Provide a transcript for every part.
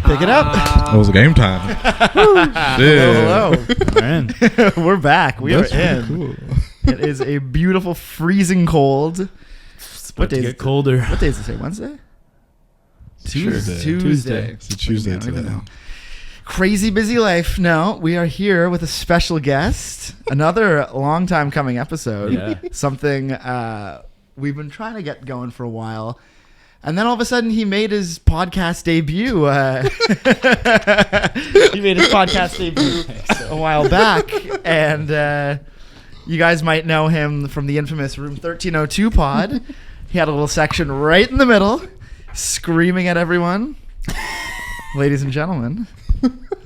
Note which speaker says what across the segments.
Speaker 1: Pick it up.
Speaker 2: It was game time.
Speaker 1: Hello. We're back. We
Speaker 2: That's
Speaker 1: are in.
Speaker 2: Cool.
Speaker 1: It is a beautiful, freezing cold. What day is it?
Speaker 3: Colder.
Speaker 1: What day is it today? Wednesday? Tuesday.
Speaker 2: It's a Tuesday
Speaker 1: I don't even
Speaker 2: today.
Speaker 1: know. Crazy busy life. No, we are here with a special guest. Another long time coming episode.
Speaker 3: Yeah.
Speaker 1: Something we've been trying to get going for a while. And then all of a sudden he made his podcast debut. He made his podcast debut a while back. And you guys might know him from the infamous Room 1302 pod. He had a little section right in the middle, screaming at everyone. Ladies and gentlemen,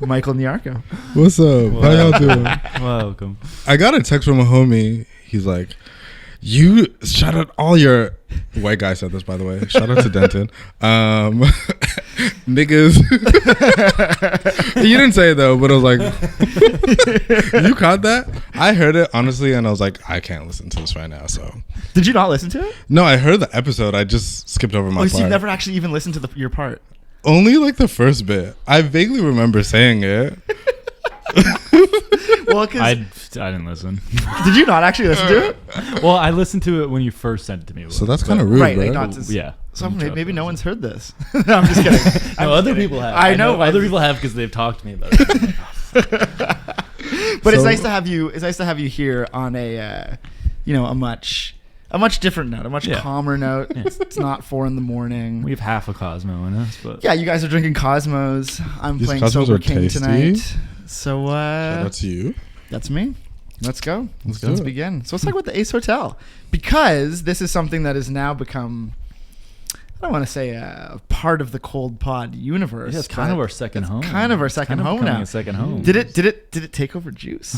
Speaker 1: Michael Nyarkoh.
Speaker 2: What's up? How y'all doing?
Speaker 3: Welcome.
Speaker 2: I got a text from a homie. He's like, you shout out all your white guy said this, by the way. Shout out to Denton. Niggas. You didn't say it though, but I was like, you caught that? I heard it honestly, and I was like, I can't listen to this right now. So
Speaker 1: Did you not listen to it?
Speaker 2: no, I heard the episode. I just skipped over my
Speaker 1: So
Speaker 2: part.
Speaker 1: you've never actually even listened to your part?
Speaker 2: Only like the first bit. I vaguely remember saying it.
Speaker 1: Well,
Speaker 3: I
Speaker 1: because
Speaker 3: didn't listen.
Speaker 1: did you not actually listen to it?
Speaker 3: Well, I listened to it when you first sent it to me.
Speaker 2: So that's kind of rude,
Speaker 1: Right,
Speaker 2: right?
Speaker 1: like not to,
Speaker 3: Yeah.
Speaker 1: So maybe no one's heard this. No, I'm just kidding.
Speaker 3: No, other people have.
Speaker 1: I know.
Speaker 3: Other people have because they've talked to me about it.
Speaker 1: But it's
Speaker 2: So-
Speaker 1: nice to have you. It's nice to have you here on a, a much different note, a much
Speaker 3: Yeah.
Speaker 1: calmer note. It's not 4 a.m.
Speaker 3: We have half a Cosmo in us, but
Speaker 1: Yeah, you guys are drinking Cosmos. I'm
Speaker 2: These
Speaker 1: playing
Speaker 2: Cosmos
Speaker 1: Sober
Speaker 2: are
Speaker 1: King
Speaker 2: tasty.
Speaker 1: tonight. So
Speaker 2: Shout out to you.
Speaker 1: that's me. Let's go.
Speaker 2: Let's do
Speaker 1: Let's
Speaker 2: it.
Speaker 1: begin. So let's talk about the Ace Hotel, because this is something that has now become, I don't want to say a part of the Cold Pod universe.
Speaker 3: yeah, it's kind
Speaker 1: but
Speaker 3: of our second home.
Speaker 1: kind of our second home
Speaker 3: becoming
Speaker 1: now.
Speaker 3: A second home.
Speaker 1: Did it take over Juice?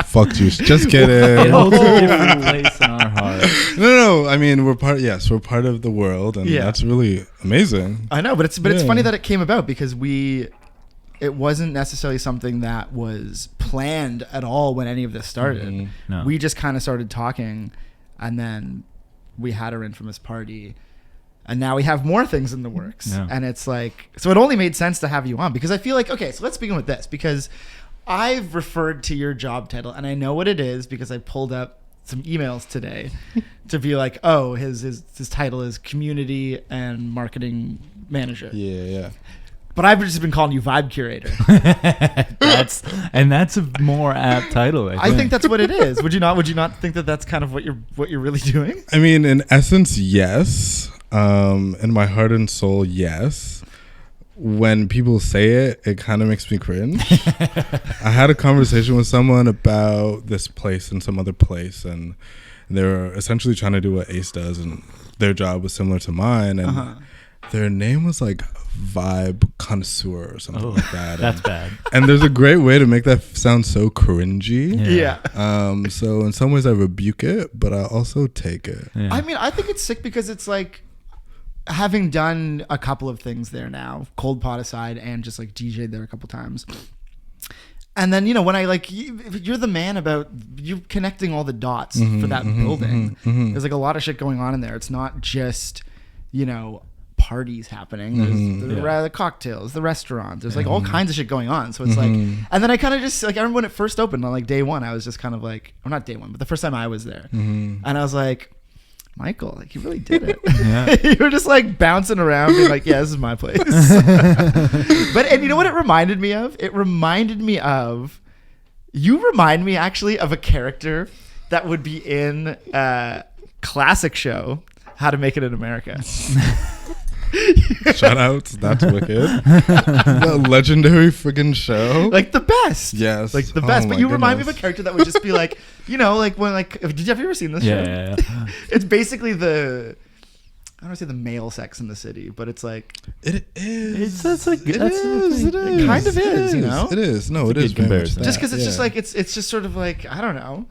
Speaker 2: Fuck juice. Just
Speaker 3: It
Speaker 2: kidding.
Speaker 3: holds a different place in our heart.
Speaker 2: No. I mean, we're part of the world, and
Speaker 1: Yeah.
Speaker 2: that's really amazing.
Speaker 1: I know, but it's
Speaker 2: Yeah.
Speaker 1: funny that it came about because it wasn't necessarily something that was planned at all when any of this started.
Speaker 2: Mhm.
Speaker 3: No.
Speaker 1: We just kind of started talking, and then we had our infamous party, and now we have more things in the works.
Speaker 3: Yeah.
Speaker 1: And it's like, so it only made sense to have you on, because I feel like, okay, so let's begin with this, because I've referred to your job title, and I know what it is because I pulled up some emails today to be like, oh, his title is community and marketing manager.
Speaker 2: Yeah.
Speaker 1: But I've just been calling you vibe curator.
Speaker 3: that's a more apt title.
Speaker 1: I think that's what it is. Would you not think that that's kind of what you're really doing?
Speaker 2: I mean, in essence, yes. In my heart and soul, yes. When people say it, it kind of makes me cringe. I had a conversation with someone about this place and some other place, and they were essentially trying to do what Ace does, and their job was similar to mine, and their name was like Vibe Connoisseur or something like that.
Speaker 3: That's bad.
Speaker 2: And there's a great way to make that sound so cringy.
Speaker 1: Yeah.
Speaker 2: So in some ways I rebuke it, but I also take it.
Speaker 3: Yeah.
Speaker 1: I mean, I think it's sick because it's like, having done a couple of things there now, Cold Pot aside, and just like DJ'd there a couple times. And then, when I you're the man about you connecting all the dots for that building. There's like a lot of shit going on in there. It's not just, parties happening. There's the cocktails, the restaurants. There's like all kinds of shit going on. So it's like, and then I kind of just like, I remember when it first opened on like day one, I was just kind of like, or not day one, but the first time I was there. And I was like, Michael, like you really did it.
Speaker 3: Yeah.
Speaker 1: You were just like bouncing around being like, yeah, this is my place. And you know what it reminded me of? You remind me actually of a character that would be in a classic show, How to Make It in America.
Speaker 2: Shout out, that's wicked. The legendary friggin' show.
Speaker 1: Like the best.
Speaker 2: Yes.
Speaker 1: Like the
Speaker 2: Oh
Speaker 1: best. But
Speaker 2: my
Speaker 1: you remind me of a
Speaker 2: goodness.
Speaker 1: character that would just be like, like when have you ever seen this show?
Speaker 3: Yeah.
Speaker 1: It's basically I don't want to say the male Sex in the City, but it's like
Speaker 2: It is.
Speaker 3: That's like
Speaker 2: It
Speaker 3: that's
Speaker 2: is.
Speaker 3: the
Speaker 2: It
Speaker 3: thing.
Speaker 2: is.
Speaker 1: It kind of
Speaker 2: It
Speaker 1: is,
Speaker 2: It is. No, it
Speaker 3: a
Speaker 2: is
Speaker 3: good
Speaker 2: very much
Speaker 3: comparison.
Speaker 2: that,
Speaker 1: just because it's just
Speaker 2: yeah.
Speaker 1: like it's just sort of like, I don't know,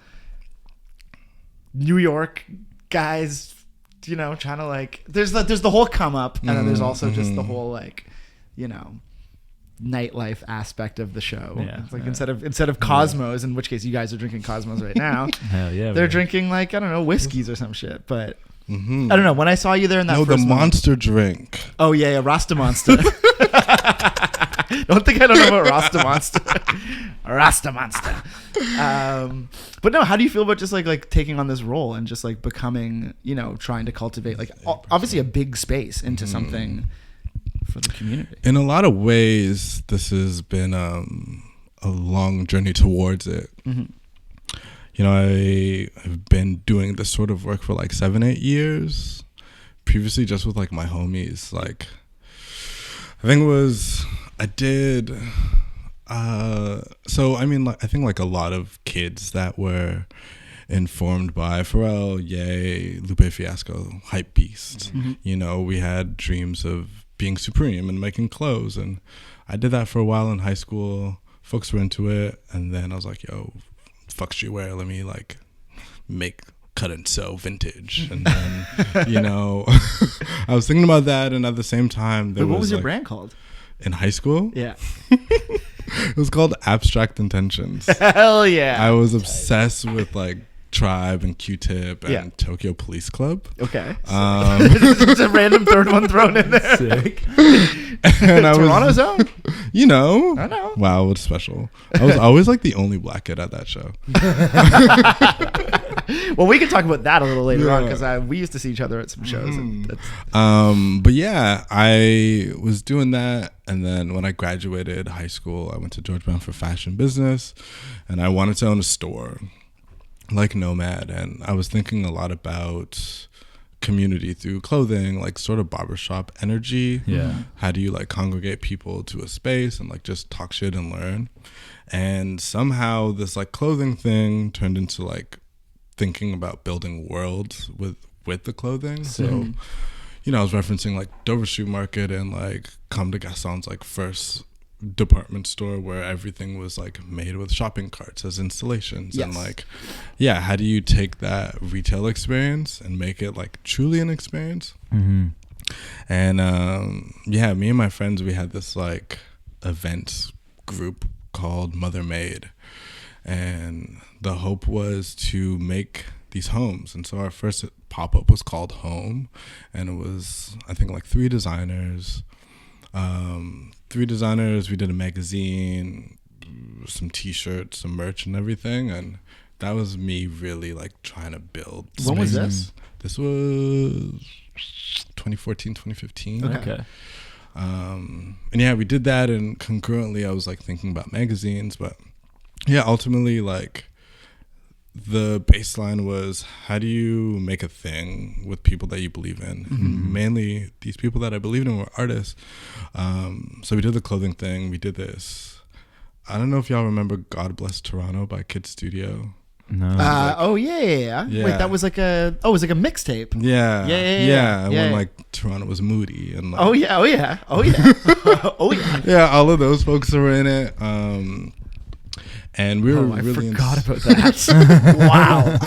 Speaker 1: New York guys, trying to like there's the whole come up, and then there's also just the whole like, nightlife aspect of the show.
Speaker 3: Yeah.
Speaker 1: It's like instead of Cosmos, in which case you guys are drinking Cosmos right now,
Speaker 3: Hell yeah.
Speaker 1: they're
Speaker 3: man.
Speaker 1: drinking like, I don't know, whiskeys or some shit. But
Speaker 2: Mm-hmm.
Speaker 1: I don't know. When I saw you there in that
Speaker 2: No, the
Speaker 1: first moment-
Speaker 2: monster drink.
Speaker 1: Oh yeah, Rasta Monster. Don't think I don't know about Rasta Monster. Rasta Monster. But no, how do you feel about just like taking on this role and just like becoming, trying to cultivate like obviously a big space into something for the community?
Speaker 2: In a lot of ways, this has been a long journey towards it.
Speaker 1: Mm-hmm.
Speaker 2: I have been doing this sort of work for like 7-8 years. Previously, just with like my homies, like I think it was I did. So I mean, like I think like a lot of kids that were informed by Pharrell, Ye, Lupe Fiasco, Hype Beast.
Speaker 1: Mm-hmm.
Speaker 2: We had dreams of being supreme and making clothes, and I did that for a while in high school. Folks were into it, and then I was like, "Yo, fuck streetwear. Let me like make cut and sew vintage." And then, I was thinking about that, and at the same time,
Speaker 1: What was your
Speaker 2: like,
Speaker 1: brand called?
Speaker 2: in high school?
Speaker 1: Yeah.
Speaker 2: It was called Abstract Intentions.
Speaker 1: Hell yeah.
Speaker 2: I was obsessed with like Tribe and Q-Tip and
Speaker 1: Yeah.
Speaker 2: Tokyo Police Club.
Speaker 1: Okay.
Speaker 2: Just
Speaker 1: a random third one thrown in there.
Speaker 3: Sick.
Speaker 2: And I
Speaker 1: Toronto's own.
Speaker 2: I
Speaker 1: know.
Speaker 2: Wow, what's special. I was always like the only black kid at that show.
Speaker 1: Well, we can talk about that a little later on
Speaker 2: Yeah.
Speaker 1: because we used to see each other at some shows. And that's,
Speaker 2: But yeah, I was doing that, and then when I graduated high school, I went to George Brown for fashion business, and I wanted to own a store like Nomad, and I was thinking a lot about community through clothing, like sort of barbershop energy.
Speaker 3: Yeah.
Speaker 2: How do you like congregate people to a space and like just talk shit and learn? And somehow this like clothing thing turned into like thinking about building worlds with the clothing. So I was referencing like Dover Shoe Market and like Comme des Garçons, like first department store where everything was like made with shopping carts as installations.
Speaker 1: Yes.
Speaker 2: And like, yeah, how do you take that retail experience and make it like truly an experience?
Speaker 3: Mm-hmm.
Speaker 2: And me and my friends, we had this like event group called Mother Made, and the hope was to make these homes. And so our first pop-up was called Home, and it was I think like three designers. We did a magazine, some t-shirts, some merch and everything, and that was me really like trying to build.
Speaker 1: When was
Speaker 2: spaces.
Speaker 1: this?
Speaker 2: This was 2014, 2015.
Speaker 3: Okay.
Speaker 2: And yeah, we did that, and concurrently I was like thinking about magazines, but yeah, ultimately like the baseline was, how do you make a thing with people that you believe in?
Speaker 3: Mm-hmm.
Speaker 2: Mainly these people that I believed in were artists. So we did the clothing thing. We did this. I don't know if y'all remember God Bless Toronto by Kid Studio.
Speaker 3: No.
Speaker 1: yeah.
Speaker 2: Yeah.
Speaker 1: Wait, that was like it was like a mixtape.
Speaker 2: Yeah.
Speaker 1: Yeah.
Speaker 2: When like Toronto was moody and like,
Speaker 1: Oh yeah. Oh yeah. Oh yeah.
Speaker 2: yeah, all of those folks were in it. And we were
Speaker 1: I
Speaker 2: really
Speaker 1: forgot about that. Wow.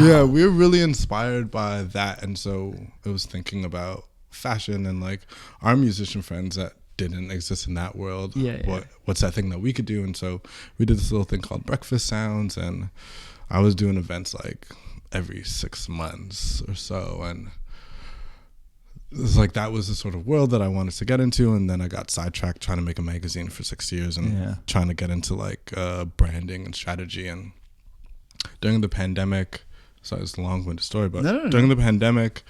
Speaker 2: Yeah, we were really inspired by that, and so it was thinking about fashion and like our musician friends that didn't exist in that world.
Speaker 1: Yeah.
Speaker 2: What's that thing that we could do? And so we did this little thing called Breakfast Sounds, and I was doing events like every 6 months or so, and it was like that was the sort of world that I wanted to get into. And then I got sidetracked trying to make a magazine for 6 years and trying to get into like branding and strategy. And during the pandemic, so it's a long-winded story, but during the pandemic,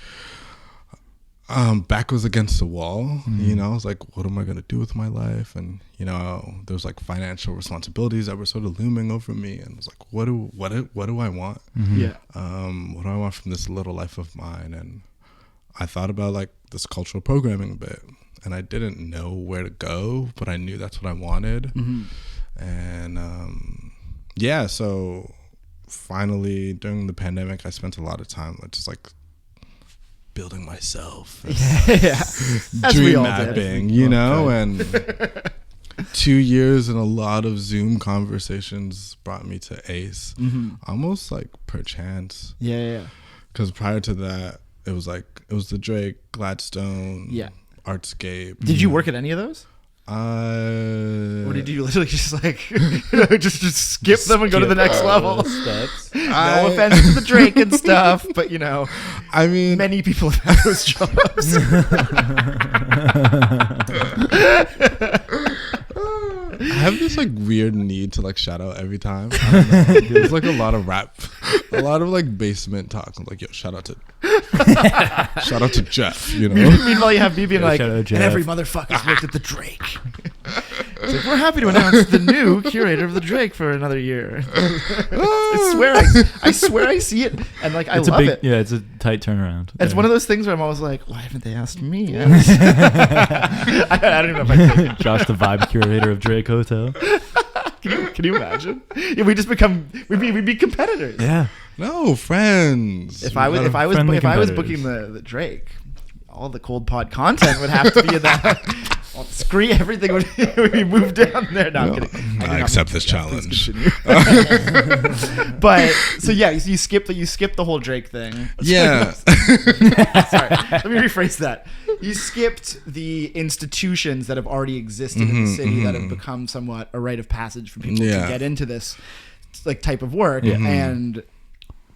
Speaker 2: back was against the wall. I was like, what am I going to do with my life? And there was like financial responsibilities that were sort of looming over me, and I was like, what do I want?
Speaker 1: Yeah.
Speaker 2: What do I want from this little life of mine? And I thought about like this cultural programming bit, and I didn't know where to go, but I knew that's what I wanted. And so finally during the pandemic, I spent a lot of time just like building myself, dream mapping, and 2 years and a lot of Zoom conversations brought me to Ace, almost like per chance. Because prior to that, it was the Drake, Gladstone, Artscape.
Speaker 1: Did you work at any of those?
Speaker 2: Or
Speaker 1: did do you literally just like just skip them and go to the next level?
Speaker 3: Steps.
Speaker 1: No offense to the Drake and stuff, but
Speaker 2: I mean,
Speaker 1: many people have had those jobs.
Speaker 2: I have this like weird need to like shout out every time. I don't know. There's like a lot of rap, a lot of like basement talk. I'm like, yo, shout out to Jeff.
Speaker 1: Meanwhile, you have me being like,
Speaker 3: shout out
Speaker 1: and
Speaker 3: Jeff.
Speaker 1: every motherfucker's worked at the Drake. It's like, we're happy to announce the new curator of the Drake for another year. I swear I see it, and like I love it.
Speaker 3: Yeah, it's a tight turnaround.
Speaker 1: It's one of those things where I'm always like, why haven't they asked me? I don't even know if I think.
Speaker 3: Josh, the vibe curator of Drake Hotel.
Speaker 1: Can you imagine? If we just we'd be competitors.
Speaker 3: Yeah.
Speaker 2: No, friends.
Speaker 1: If I was
Speaker 3: Friendly
Speaker 1: booking the Drake, all the cold pod content would have to be in that. Screen everything would be moved down there. No, I'm kidding.
Speaker 2: I accept this challenge.
Speaker 1: But so yeah, you skip the whole Drake thing.
Speaker 2: Yeah.
Speaker 1: Sorry, let me rephrase that. You skipped the institutions that have already existed in the city that have become somewhat a rite of passage for people to get into this like type of work and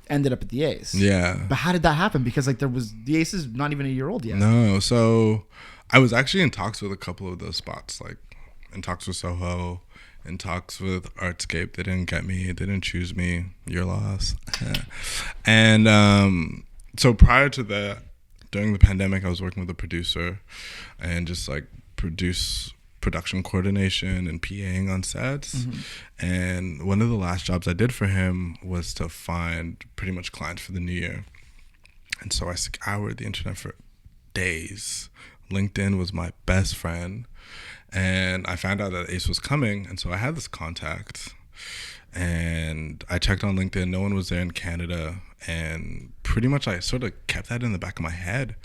Speaker 1: ended up at the Ace.
Speaker 2: Yeah.
Speaker 1: But how did that happen? Because like the Ace is not even a year old yet.
Speaker 2: No, so I was actually in talks with a couple of those spots, like in talks with Soho, in talks with Artscape. They didn't get me. They didn't choose me. Your loss. And so prior to that, during the pandemic, I was working with a producer and just like production coordination and PAing on sets. And one of the last jobs I did for him was to find pretty much clients for the new year. And so I scoured the internet for days. LinkedIn was my best friend, and I found out that Ace was coming, and so I had this contact, and I checked on LinkedIn. No one was there in Canada, and pretty much I sort of kept that in the back of my head.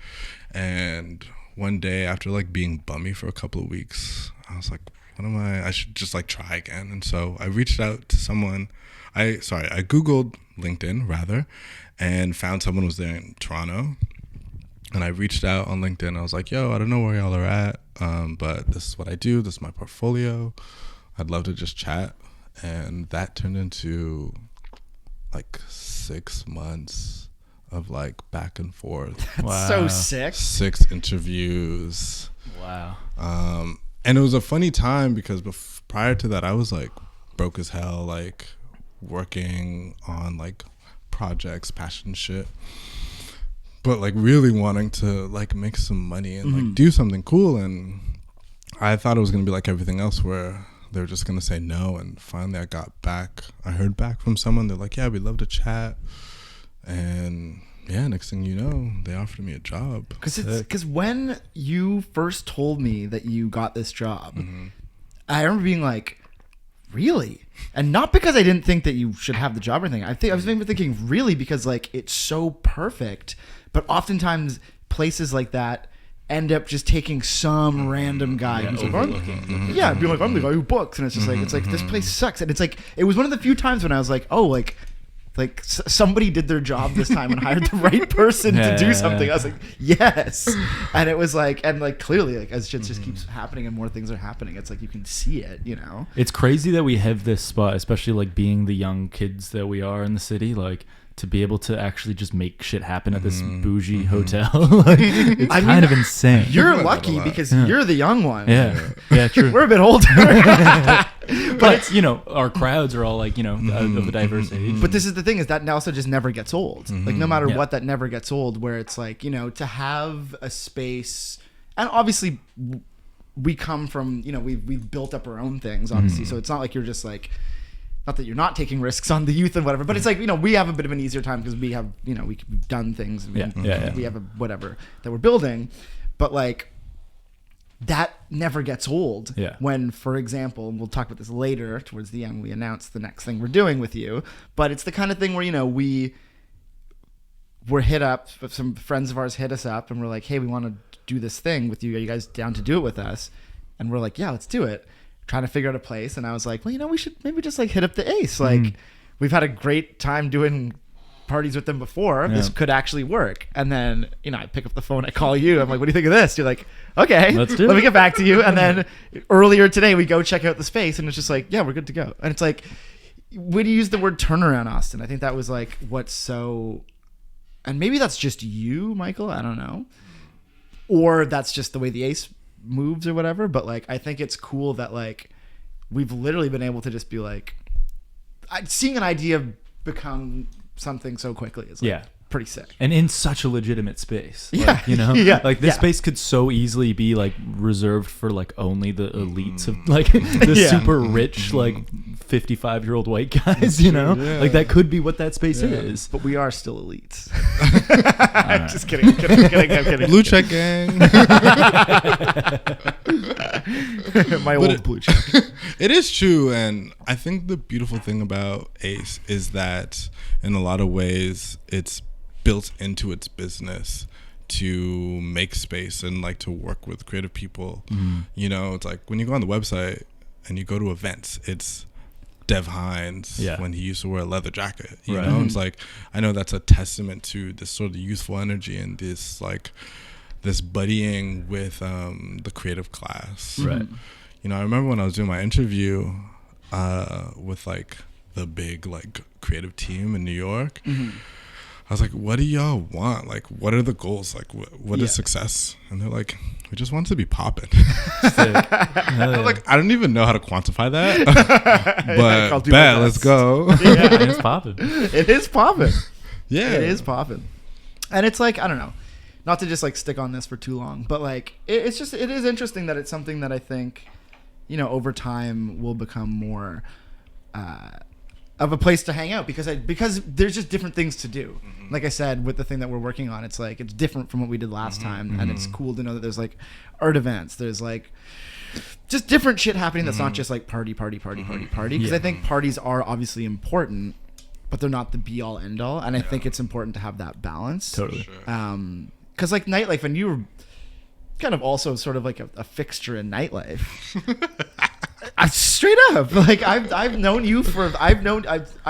Speaker 2: And one day, after like being bummy for a couple of weeks, I was like, I should just like try again. And so I reached out to someone. I Googled LinkedIn rather, and found someone was there in Toronto. And I reached out on LinkedIn. I was like, yo, I don't know where y'all are at, but this is what I do. This is my portfolio. I'd love to just chat. And that turned into like 6 months of like back and forth.
Speaker 1: That's so sick.
Speaker 2: 6 interviews.
Speaker 3: Wow.
Speaker 2: And it was a funny time because prior to that, I was like broke as hell, like working on like projects, passion shit. But like really wanting to like make some money and like do something cool. And I thought it was going to be like everything else where they were just going to say no. And finally I heard back from someone. They're like, yeah, we'd love to chat. And yeah, next thing you know, they offered me a job.
Speaker 1: Because when you first told me that you got this job, I remember being like, really? And not because I didn't think that you should have the job or anything. I was even thinking really because like it's so perfect. But oftentimes places like that end up just taking some random guy who's like, being like, I'm the guy who books, and it's just like this place sucks. And it's like it was one of the few times when I was like, oh, like somebody did their job this time and hired the right person to do something. I was like, yes. And it was like, and like clearly, like as shit just keeps happening and more things are happening, it's like you can see it,
Speaker 3: It's crazy that we have this spot, especially like being the young kids that we are in the city, like to be able to actually just make shit happen at this bougie hotel. Like, it's kind of insane.
Speaker 1: You're lucky because you're the young one.
Speaker 3: Yeah, true.
Speaker 1: We're a bit older.
Speaker 3: But it's, our crowds are all like, of a diverse age.
Speaker 1: But this is the thing, is that also just never gets old. Like no matter what, that never gets old, where it's like, to have a space, and obviously we come from, we've built up our own things, obviously. So it's not like you're just like, not that you're not taking risks on the youth and whatever, but it's like, we have a bit of an easier time because we have, we've done things. We have a whatever that we're building. But like, that never gets old.
Speaker 3: Yeah. When,
Speaker 1: for example, and we'll talk about this later towards the end, we announce the next thing we're doing with you. But it's the kind of thing where, we were hit up, some friends of ours hit us up and we're like, hey, we want to do this thing with you. Are you guys down to do it with us? And we're like, yeah, let's do it. Trying to figure out a place, and I was like, well, we should maybe just like hit up the Ace. Like, we've had a great time doing parties with them before. This could actually work. And then, you know, I pick up the phone, I call you. I'm like, what do you think of this? You're like, okay,
Speaker 3: Let's do
Speaker 1: let
Speaker 3: it.
Speaker 1: me get back to you. And then earlier today, we go check out the space, and it's just like, yeah, we're good to go. And it's like, when you use the word turnaround, Austin, I think that was like what's so, and maybe that's just you, Michael, I don't know. Or that's just the way the ace moves or whatever. But like, I think it's cool that like, we've literally been able to just be like, seeing an idea become something so quickly is like pretty sick.
Speaker 3: And in such a legitimate space.
Speaker 1: Yeah.
Speaker 3: Like, you know,
Speaker 1: Yeah.
Speaker 3: like this
Speaker 1: Yeah.
Speaker 3: space could so easily be like reserved for like only the elites of like the super rich, like 55-year-old white guys, you know, like that could be what that space is.
Speaker 1: But we are still elites. I'm just kidding. I'm kidding.
Speaker 2: Blue check gang.
Speaker 1: My old blue check.
Speaker 2: It is true, and I think the beautiful thing about Ace is that in a lot of ways it's built into its business to make space and like to work with creative people. You know, it's like when you go on the website and you go to events, it's Dev Hines when he used to wear a leather jacket. You know, it's like, I know that's a testament to this sort of youthful energy and this like this buddying with the creative class.
Speaker 3: Right.
Speaker 2: You know, I remember when I was doing my interview with like the big like creative team in New York. I was like, what do y'all want? Like, what are the goals? Like, what is success? And they're like, we just want to be popping. I'm like, I don't even know how to quantify that. But bet, let's go.
Speaker 3: Yeah, it's popping.
Speaker 1: It is popping.
Speaker 2: Yeah.
Speaker 1: It is popping. And it's like, I don't know, not to just like stick on this for too long, but like, it is interesting that it's something that I think, you know, over time will become more of a place to hang out because there's just different things to do. Like I said, with the thing that we're working on, it's like it's different from what we did last time, and it's cool to know that there's like art events, there's like just different shit happening that's not just like party. Because I think parties are obviously important, but they're not the be all end all, and I think it's important to have that balance.
Speaker 3: Totally.
Speaker 2: Sure.
Speaker 1: Because like nightlife, and you were kind of also sort of like a fixture in nightlife. Straight up, like I've known you for I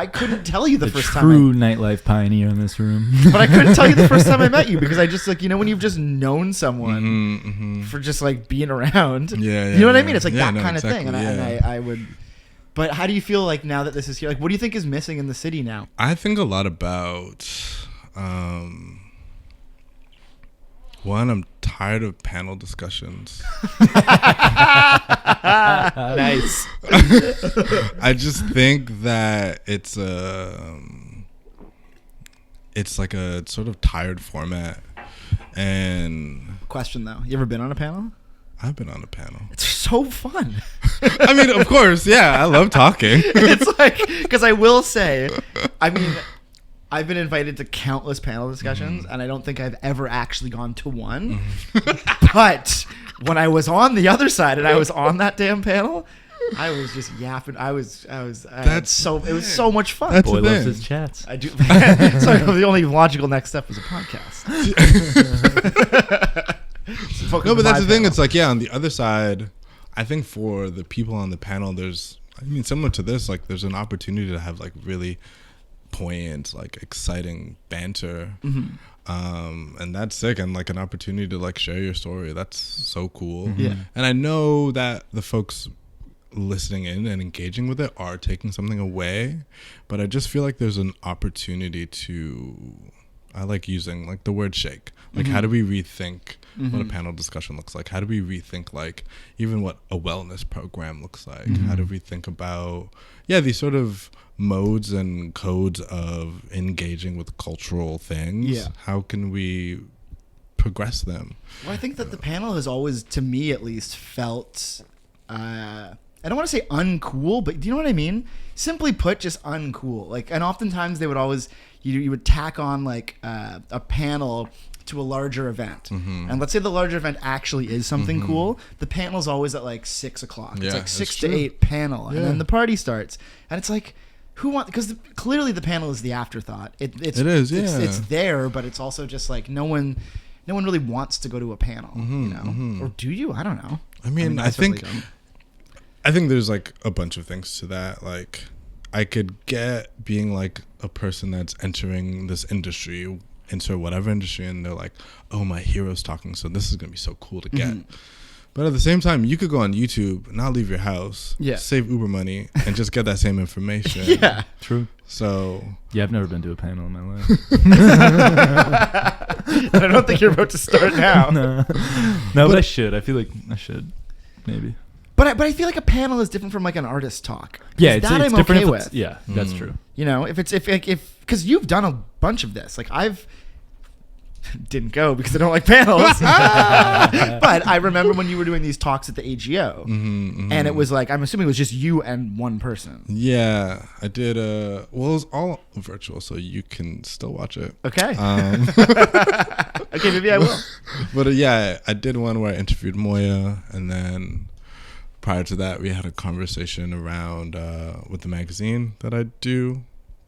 Speaker 1: couldn't tell you the first time.
Speaker 3: True nightlife pioneer in this room.
Speaker 1: But I couldn't tell you the first time I met you because I just like, you know, when you've just known someone for just like being around. You know what I mean? It's like that kind of thing. And I would. But how do you feel like now that this is here? Like, what do you think is missing in the city now?
Speaker 2: I think a lot about. One, I'm tired of panel discussions.
Speaker 1: Nice.
Speaker 2: I just think that it's like a sort of tired format. And
Speaker 1: Question though, you ever been on a panel?
Speaker 2: I've been on a panel.
Speaker 1: It's so fun.
Speaker 2: I mean, of course, yeah, I love talking.
Speaker 1: It's like, because I will say, I mean, I've been invited to countless panel discussions, and I don't think I've ever actually gone to one. But when I was on the other side and I was on that damn panel, I was just yapping. It was so much fun.
Speaker 2: That's
Speaker 3: Boy
Speaker 2: the
Speaker 3: loves
Speaker 2: thing.
Speaker 3: his chats.
Speaker 1: I do. So the only logical next step is a podcast.
Speaker 2: No, but that's the thing. It's like, yeah, on the other side, I think for the people on the panel, there's, I mean, similar to this, like there's an opportunity to have like really poignant, like exciting banter, and that's sick, and like an opportunity to like share your story. That's so cool.
Speaker 1: Yeah.
Speaker 2: And I know that the folks listening in and engaging with it are taking something away, but I just feel like there's an opportunity to, I like using like the word shake. Like, how do we rethink what a panel discussion looks like? How do we rethink like even what a wellness program looks like? How do we think about, these sort of modes and codes of engaging with cultural things?
Speaker 1: Yeah.
Speaker 2: How can we progress them?
Speaker 1: Well, I think that the panel has always, to me at least, felt, I don't want to say uncool, but do you know what I mean? Simply put, just uncool. Like, and oftentimes they would always, you would tack on like a panel to a larger event. And let's say the larger event actually is something cool. The panel's always at like 6 o'clock.
Speaker 2: Yeah,
Speaker 1: it's like 6 to
Speaker 2: true.
Speaker 1: 8 panel. And then the party starts. And it's like, because clearly the panel is the afterthought. It is, It's there, but it's also just like no one really wants to go to a panel, you know? Or do you? I don't know.
Speaker 2: I mean, I
Speaker 1: certainly
Speaker 2: think
Speaker 1: don't.
Speaker 2: I think there's like a bunch of things to that. Like, I could get being like a person that's entering this industry, enter whatever industry, and they're like, oh, my hero's talking, so this is gonna be so cool to get. But at the same time, you could go on YouTube, not leave your house, save Uber money, and just get that same information.
Speaker 1: Yeah,
Speaker 3: true.
Speaker 2: So
Speaker 3: yeah, I've never been to a panel in my life.
Speaker 1: I don't think you're about to start now.
Speaker 3: No, but I should. I feel like I should, maybe.
Speaker 1: But I feel like a panel is different from like an artist talk.
Speaker 3: Yeah, it's
Speaker 1: I'm
Speaker 3: different.
Speaker 1: Okay with.
Speaker 3: Yeah, that's true.
Speaker 1: You know, if because you've done a bunch of this. Like I've didn't go because I don't like panels. But I remember when you were doing these talks at the AGO, and it was like, I'm assuming it was just you and one person.
Speaker 2: Yeah, I did. Well, it was all virtual, so you can still watch it.
Speaker 1: Okay. Okay, maybe I will.
Speaker 2: But yeah, I did one where I interviewed Moya, and then prior to that, we had a conversation around with the magazine that I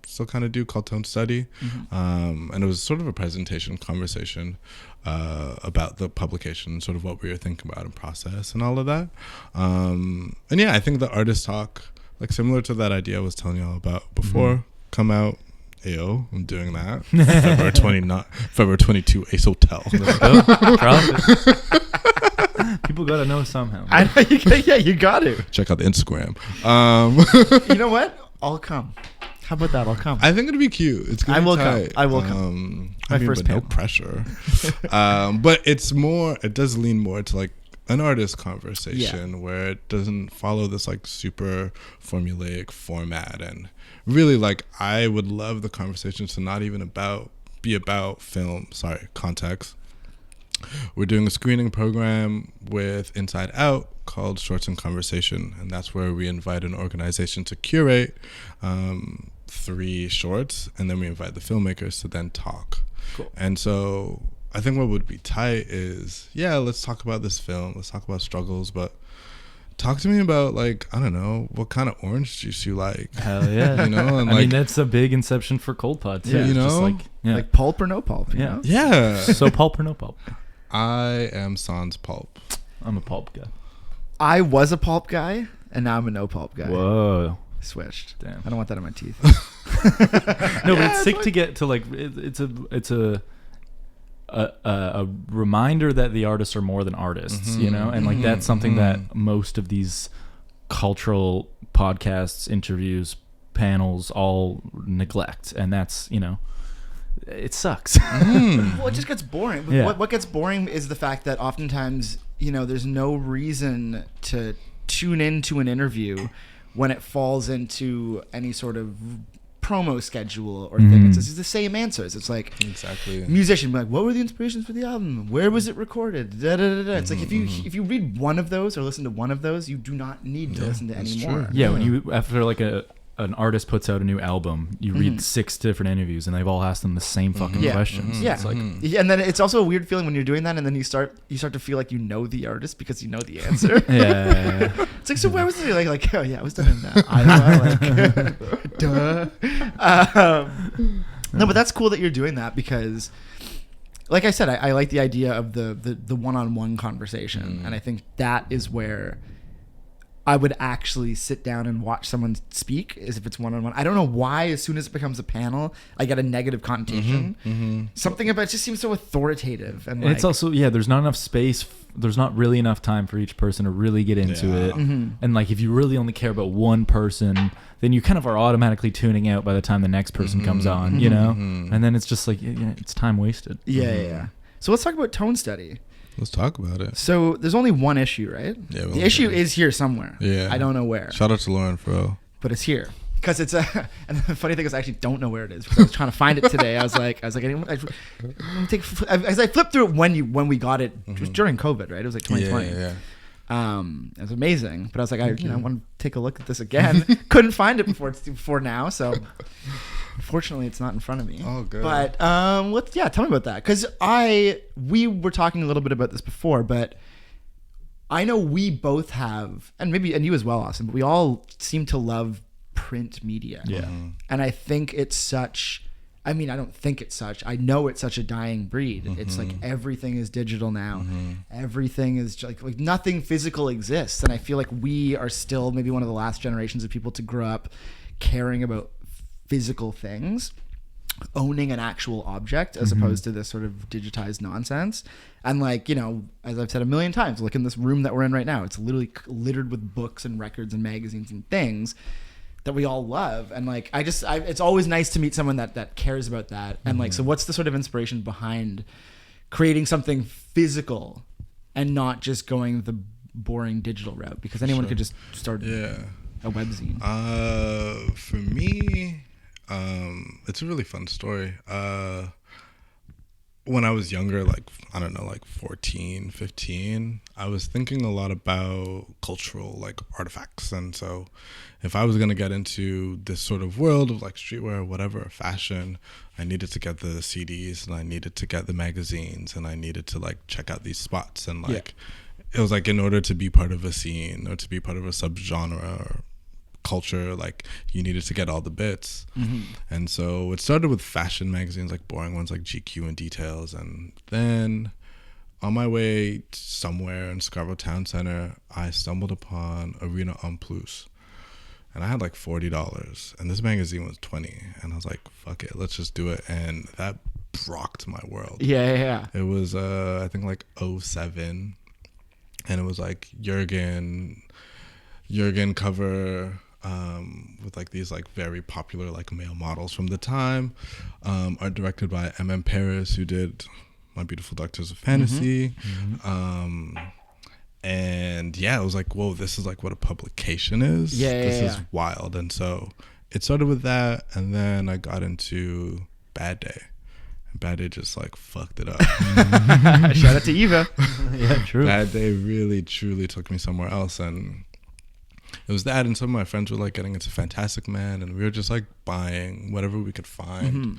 Speaker 2: still kind of do, called Tone Study. And it was sort of a presentation conversation about the publication, sort of what we were thinking about and process and all of that. And yeah, I think the artist talk, like similar to that idea I was telling y'all about before, come out. Ayo, I'm doing that. February 22, Ace Hotel.
Speaker 3: People gotta know somehow.
Speaker 1: I know you got to.
Speaker 2: Check out the Instagram.
Speaker 1: You know what? I'll come. How about that? I'll come.
Speaker 2: I think it'd be cute. It's gonna be tight.
Speaker 1: I will come. My first
Speaker 2: but no
Speaker 1: panel.
Speaker 2: pressure. But it's more. It does lean more to like an artist conversation where it doesn't follow this like super formulaic format. And really, like, I would love the conversations to not even be about film. Sorry, context. We're doing a screening program with Inside Out called Shorts and Conversation, and that's where we invite an organization to curate 3 shorts, and then we invite the filmmakers to then talk.
Speaker 1: Cool.
Speaker 2: And so I think what would be tight is, let's talk about this film, let's talk about struggles, but talk to me about, like, I don't know, what kind of orange juice you like.
Speaker 3: Hell yeah.
Speaker 2: You know, and
Speaker 3: I mean, that's a big inception for Cold Pod too.
Speaker 2: You know?
Speaker 3: Just
Speaker 1: like pulp or no pulp. You know?
Speaker 2: Yeah.
Speaker 3: So pulp or no pulp?
Speaker 2: I am sans pulp.
Speaker 3: I'm a pulp guy.
Speaker 1: I was a pulp guy, and now I'm a no pulp guy.
Speaker 3: Whoa.
Speaker 1: Switched.
Speaker 3: Damn.
Speaker 1: I don't want that in my teeth.
Speaker 3: No, but it's sick to get to, like, it's a reminder that the artists are more than artists, you know, and like that's something that most of these cultural podcasts, interviews, panels all neglect, and that's, you know, it sucks.
Speaker 1: Well, it just gets boring.
Speaker 3: Yeah.
Speaker 1: What gets boring is the fact that oftentimes, you know, there's no reason to tune into an interview when it falls into any sort of promo schedule or thing. It's the same answers. It's like,
Speaker 2: Exactly.
Speaker 1: musician, like, what were the inspirations for the album? Where was it recorded? Da, da, da, da. It's like if you read one of those or listen to one of those, you do not need to listen to any more.
Speaker 3: Yeah, when you, after like an artist puts out a new album, you read 6 different interviews, and they've all asked them the same fucking questions.
Speaker 1: Yeah,
Speaker 3: It's like,
Speaker 1: and then it's also a weird feeling when you're doing that, and then you start to feel like you know the artist because you know the answer.
Speaker 3: yeah.
Speaker 1: It's like, so where was it? Like, oh yeah, it was done in Iowa. Like, duh. No, but that's cool that you're doing that because, like I said, I like the idea of the one-on-one conversation, and I think that is where I would actually sit down and watch someone speak, as if it's one-on-one. I don't know why, as soon as it becomes a panel, I get a negative connotation. Something about it just seems so authoritative. And
Speaker 3: it's also, there's not enough space. There's not really enough time for each person to really get into it. And like, if you really only care about one person, then you kind of are automatically tuning out by the time the next person comes on, you know? And then it's just like, it's time wasted.
Speaker 1: Yeah. So let's talk about Tone Study.
Speaker 2: Let's talk about it.
Speaker 1: So there's only one issue, right?
Speaker 2: Yeah,
Speaker 1: the issue is here somewhere.
Speaker 2: Yeah.
Speaker 1: I don't know where.
Speaker 2: Shout out to Lauren Fro.
Speaker 1: But it's here. Because it's and the funny thing is I actually don't know where it is because I was trying to find it today. I was like, as I flipped through it when we got it, it was during COVID, right? It was like 2020.
Speaker 2: Yeah.
Speaker 1: It was amazing, but I was like, I want to take a look at this again. Couldn't find it before now, so unfortunately, it's not in front of me.
Speaker 2: Oh, good.
Speaker 1: But tell me about that because we were talking a little bit about this before, but I know we both have, and you as well, Austin, but we all seem to love print media.
Speaker 3: Yeah.
Speaker 1: And I think it's such, I don't think it's such, I know it's such a dying breed. It's like everything is digital now. Everything is like nothing physical exists. And I feel like we are still maybe one of the last generations of people to grow up caring about physical things, owning an actual object as opposed to this sort of digitized nonsense. And like, you know, as I've said a million times, look in this room that we're in right now, it's literally littered with books and records and magazines and things that we all love. And like, it's always nice to meet someone that cares about that. And like, so what's the sort of inspiration behind creating something physical and not just going the boring digital route? Because anyone could just start a webzine.
Speaker 2: For me, it's a really fun story. When I was younger, like, I don't know, like 14, 15, I was thinking a lot about cultural, like, artifacts. And so if I was going to get into this sort of world of, like, streetwear, whatever, fashion, I needed to get the CDs, and I needed to get the magazines, and I needed to, like, check out these spots. And, like, it was, like, in order to be part of a scene or to be part of a subgenre or culture, like, you needed to get all the bits. And so it started with fashion magazines, like boring ones like GQ and Details, and then on my way somewhere in Scarborough Town Center, I stumbled upon Arena Homme, and I had like $40, and this magazine was $20, and I was like, fuck it, let's just do it. And that rocked my world. It was I think like 07, and it was like Jurgen cover, with like these like very popular like male models from the time, art directed by Paris, who did My Beautiful Doctors of Fantasy. And yeah, it was like, whoa, this is like what a publication is. This is wild. And so it started with that, and then I got into Bad Day. And Bad Day just like fucked it up.
Speaker 1: Shout out to Eva.
Speaker 3: Yeah, true.
Speaker 2: Bad Day really truly took me somewhere else, and it was that, and some of my friends were like getting into Fantastic Man, and we were just like buying whatever we could find.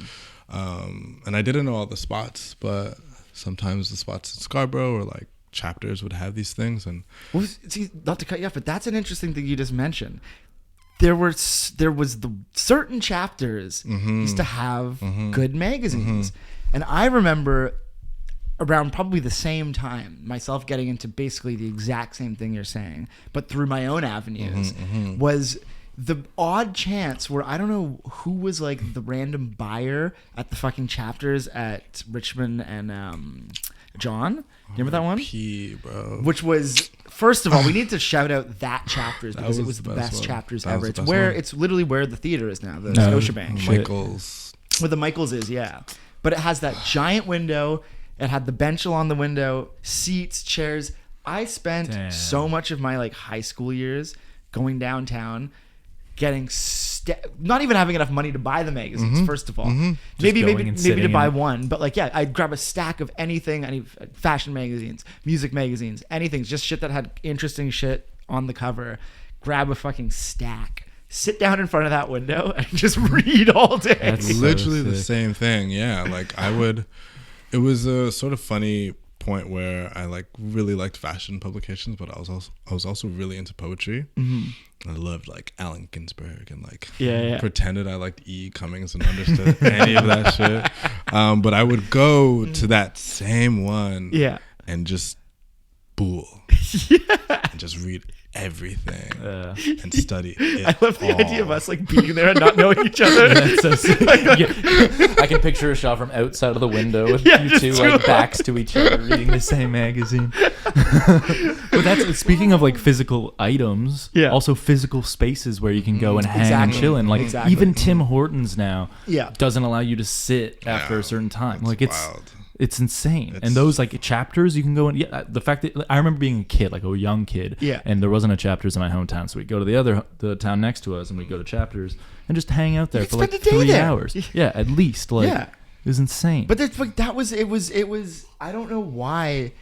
Speaker 2: And I didn't know all the spots, but sometimes the spots in Scarborough or like Chapters would have these things. And
Speaker 1: see, not to cut you off, but that's an interesting thing you just mentioned. There was the certain Chapters used to have good magazines, and I remember around probably the same time myself getting into basically the exact same thing you're saying, but through my own avenues, was the odd chance where I don't know who was like the random buyer at the fucking Chapters at Richmond and John. You remember that one?
Speaker 2: Bro.
Speaker 1: Which was, first of all, we need to shout out that Chapters because it was the best Chapters ever. It's where it's literally where the theater is now, the Scotiabank.
Speaker 2: Michael's.
Speaker 1: Where the Michael's is, yeah. But it has that giant window. It had the bench along the window, seats, chairs. I spent so much of my like high school years going downtown, getting not even having enough money to buy the magazines. First of all, maybe to buy one, but like I'd grab a stack of anything, any fashion magazines, music magazines, anything, just shit that had interesting shit on the cover. Grab a fucking stack. Sit down in front of that window and just read all day.
Speaker 2: That's literally the same thing. Yeah, like I would. It was a sort of funny point where I like really liked fashion publications, but I was also really into poetry. I loved like Allen Ginsberg and like pretended I liked E. Cummings and understood any of that shit. But I would go to that same one and just bool and just read everything and study it.
Speaker 1: I love the idea of us like being there and not knowing each other.
Speaker 3: That's so sick. I can picture a shot from outside of the window with you two like backs to each other reading the same magazine. But that's speaking of like physical items, also physical spaces where you can go and hang and chill in. Like even Tim Hortons now doesn't allow you to sit after a certain time. Like it's insane. And those like Chapters you can go in. The fact that I remember being a kid, like a young kid, and there wasn't a Chapters in my hometown, so we'd go to the town next to us and we'd go to Chapters and just hang out there for like 3 hours. At least. Like it was insane.
Speaker 1: But it's like it was I don't know why.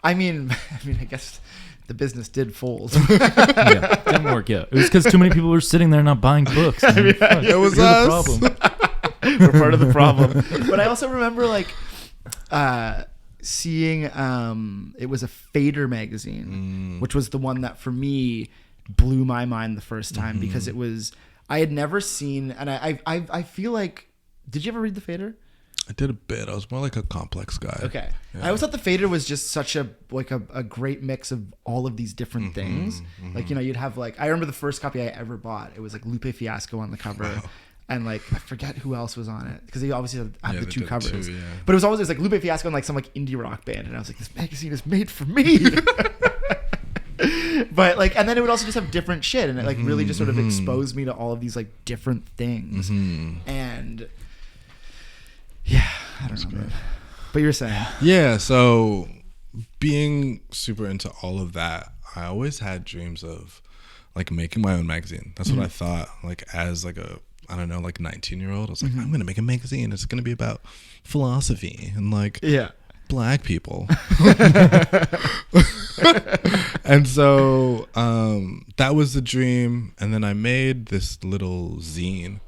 Speaker 1: I mean I guess the business did fold.
Speaker 3: Didn't work out. It was because too many people were sitting there not buying books.
Speaker 2: It was us.
Speaker 3: The problem.
Speaker 1: We're part of the problem. But I also remember like seeing it was a Fader magazine, which was the one that for me blew my mind the first time because it was I had never seen, and I feel like, did you ever read the Fader?
Speaker 2: I did a bit. I was more like a complex guy.
Speaker 1: Okay.
Speaker 2: Yeah.
Speaker 1: I always thought the fader was just such a great mix of all of these different things. Like, you know, you'd have like, I remember the first copy I ever bought. It was like Lupe Fiasco on the cover.
Speaker 2: Wow.
Speaker 1: And like, I forget who else was on it because they obviously had the
Speaker 2: they
Speaker 1: two
Speaker 2: did
Speaker 1: covers.
Speaker 2: too, yeah.
Speaker 1: But it was always like Lupe Fiasco and like some like indie rock band. And I was like, this magazine is made for me. But like, and then it would also just have different shit. And it like really just sort of exposed me to all of these like different things. And yeah, I don't know. Man. But you were saying.
Speaker 2: Yeah, so being super into all of that, I always had dreams of like making my own magazine. That's what I thought. Like as like a, I don't know, like 19-year-old, I was like, I'm gonna make a magazine. It's gonna be about philosophy and like black people. And so that was the dream. And then I made this little zine.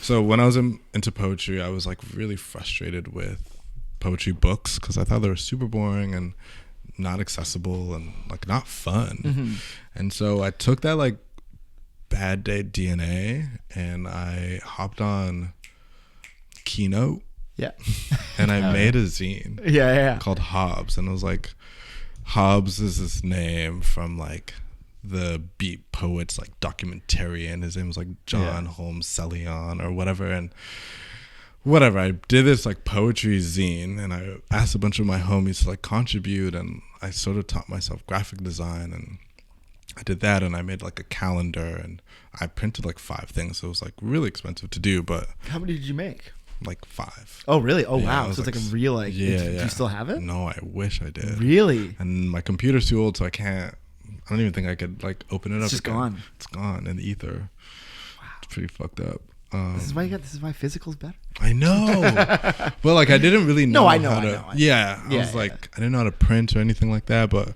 Speaker 2: So when I was into poetry, I was like really frustrated with poetry books because I thought they were super boring and not accessible and like not fun. And so I took that like bad day DNA and I hopped on Keynote.
Speaker 1: Yeah.
Speaker 2: And I made a zine called Hobbes. And it was like, Hobbes is this name from like the beat poets, like documentarian. His name was like John Holmes Celion or whatever. And whatever, I did this like poetry zine and I asked a bunch of my homies to like contribute, and I sort of taught myself graphic design, and I did that, and I made like a calendar, and I printed like 5 things. So it was like really expensive to do, but
Speaker 1: How many did you make?
Speaker 2: like 5.
Speaker 1: Oh really? Oh
Speaker 2: Yeah,
Speaker 1: wow.
Speaker 2: it was
Speaker 1: So it's like
Speaker 2: like
Speaker 1: a real like.
Speaker 2: yeah,
Speaker 1: Do you still have it?
Speaker 2: No, I wish I did.
Speaker 1: Really?
Speaker 2: And my computer's too old, so I can't. I don't even think I could like open it up.
Speaker 1: It's just
Speaker 2: again.
Speaker 1: gone.
Speaker 2: It's gone in the ether. Wow, it's pretty fucked up.
Speaker 1: This is why physical's better.
Speaker 2: I know, but like I didn't really know.
Speaker 1: No, I know.
Speaker 2: How to,
Speaker 1: I know.
Speaker 2: Yeah, I
Speaker 1: Yeah,
Speaker 2: was like, I didn't know how to print or anything like that, but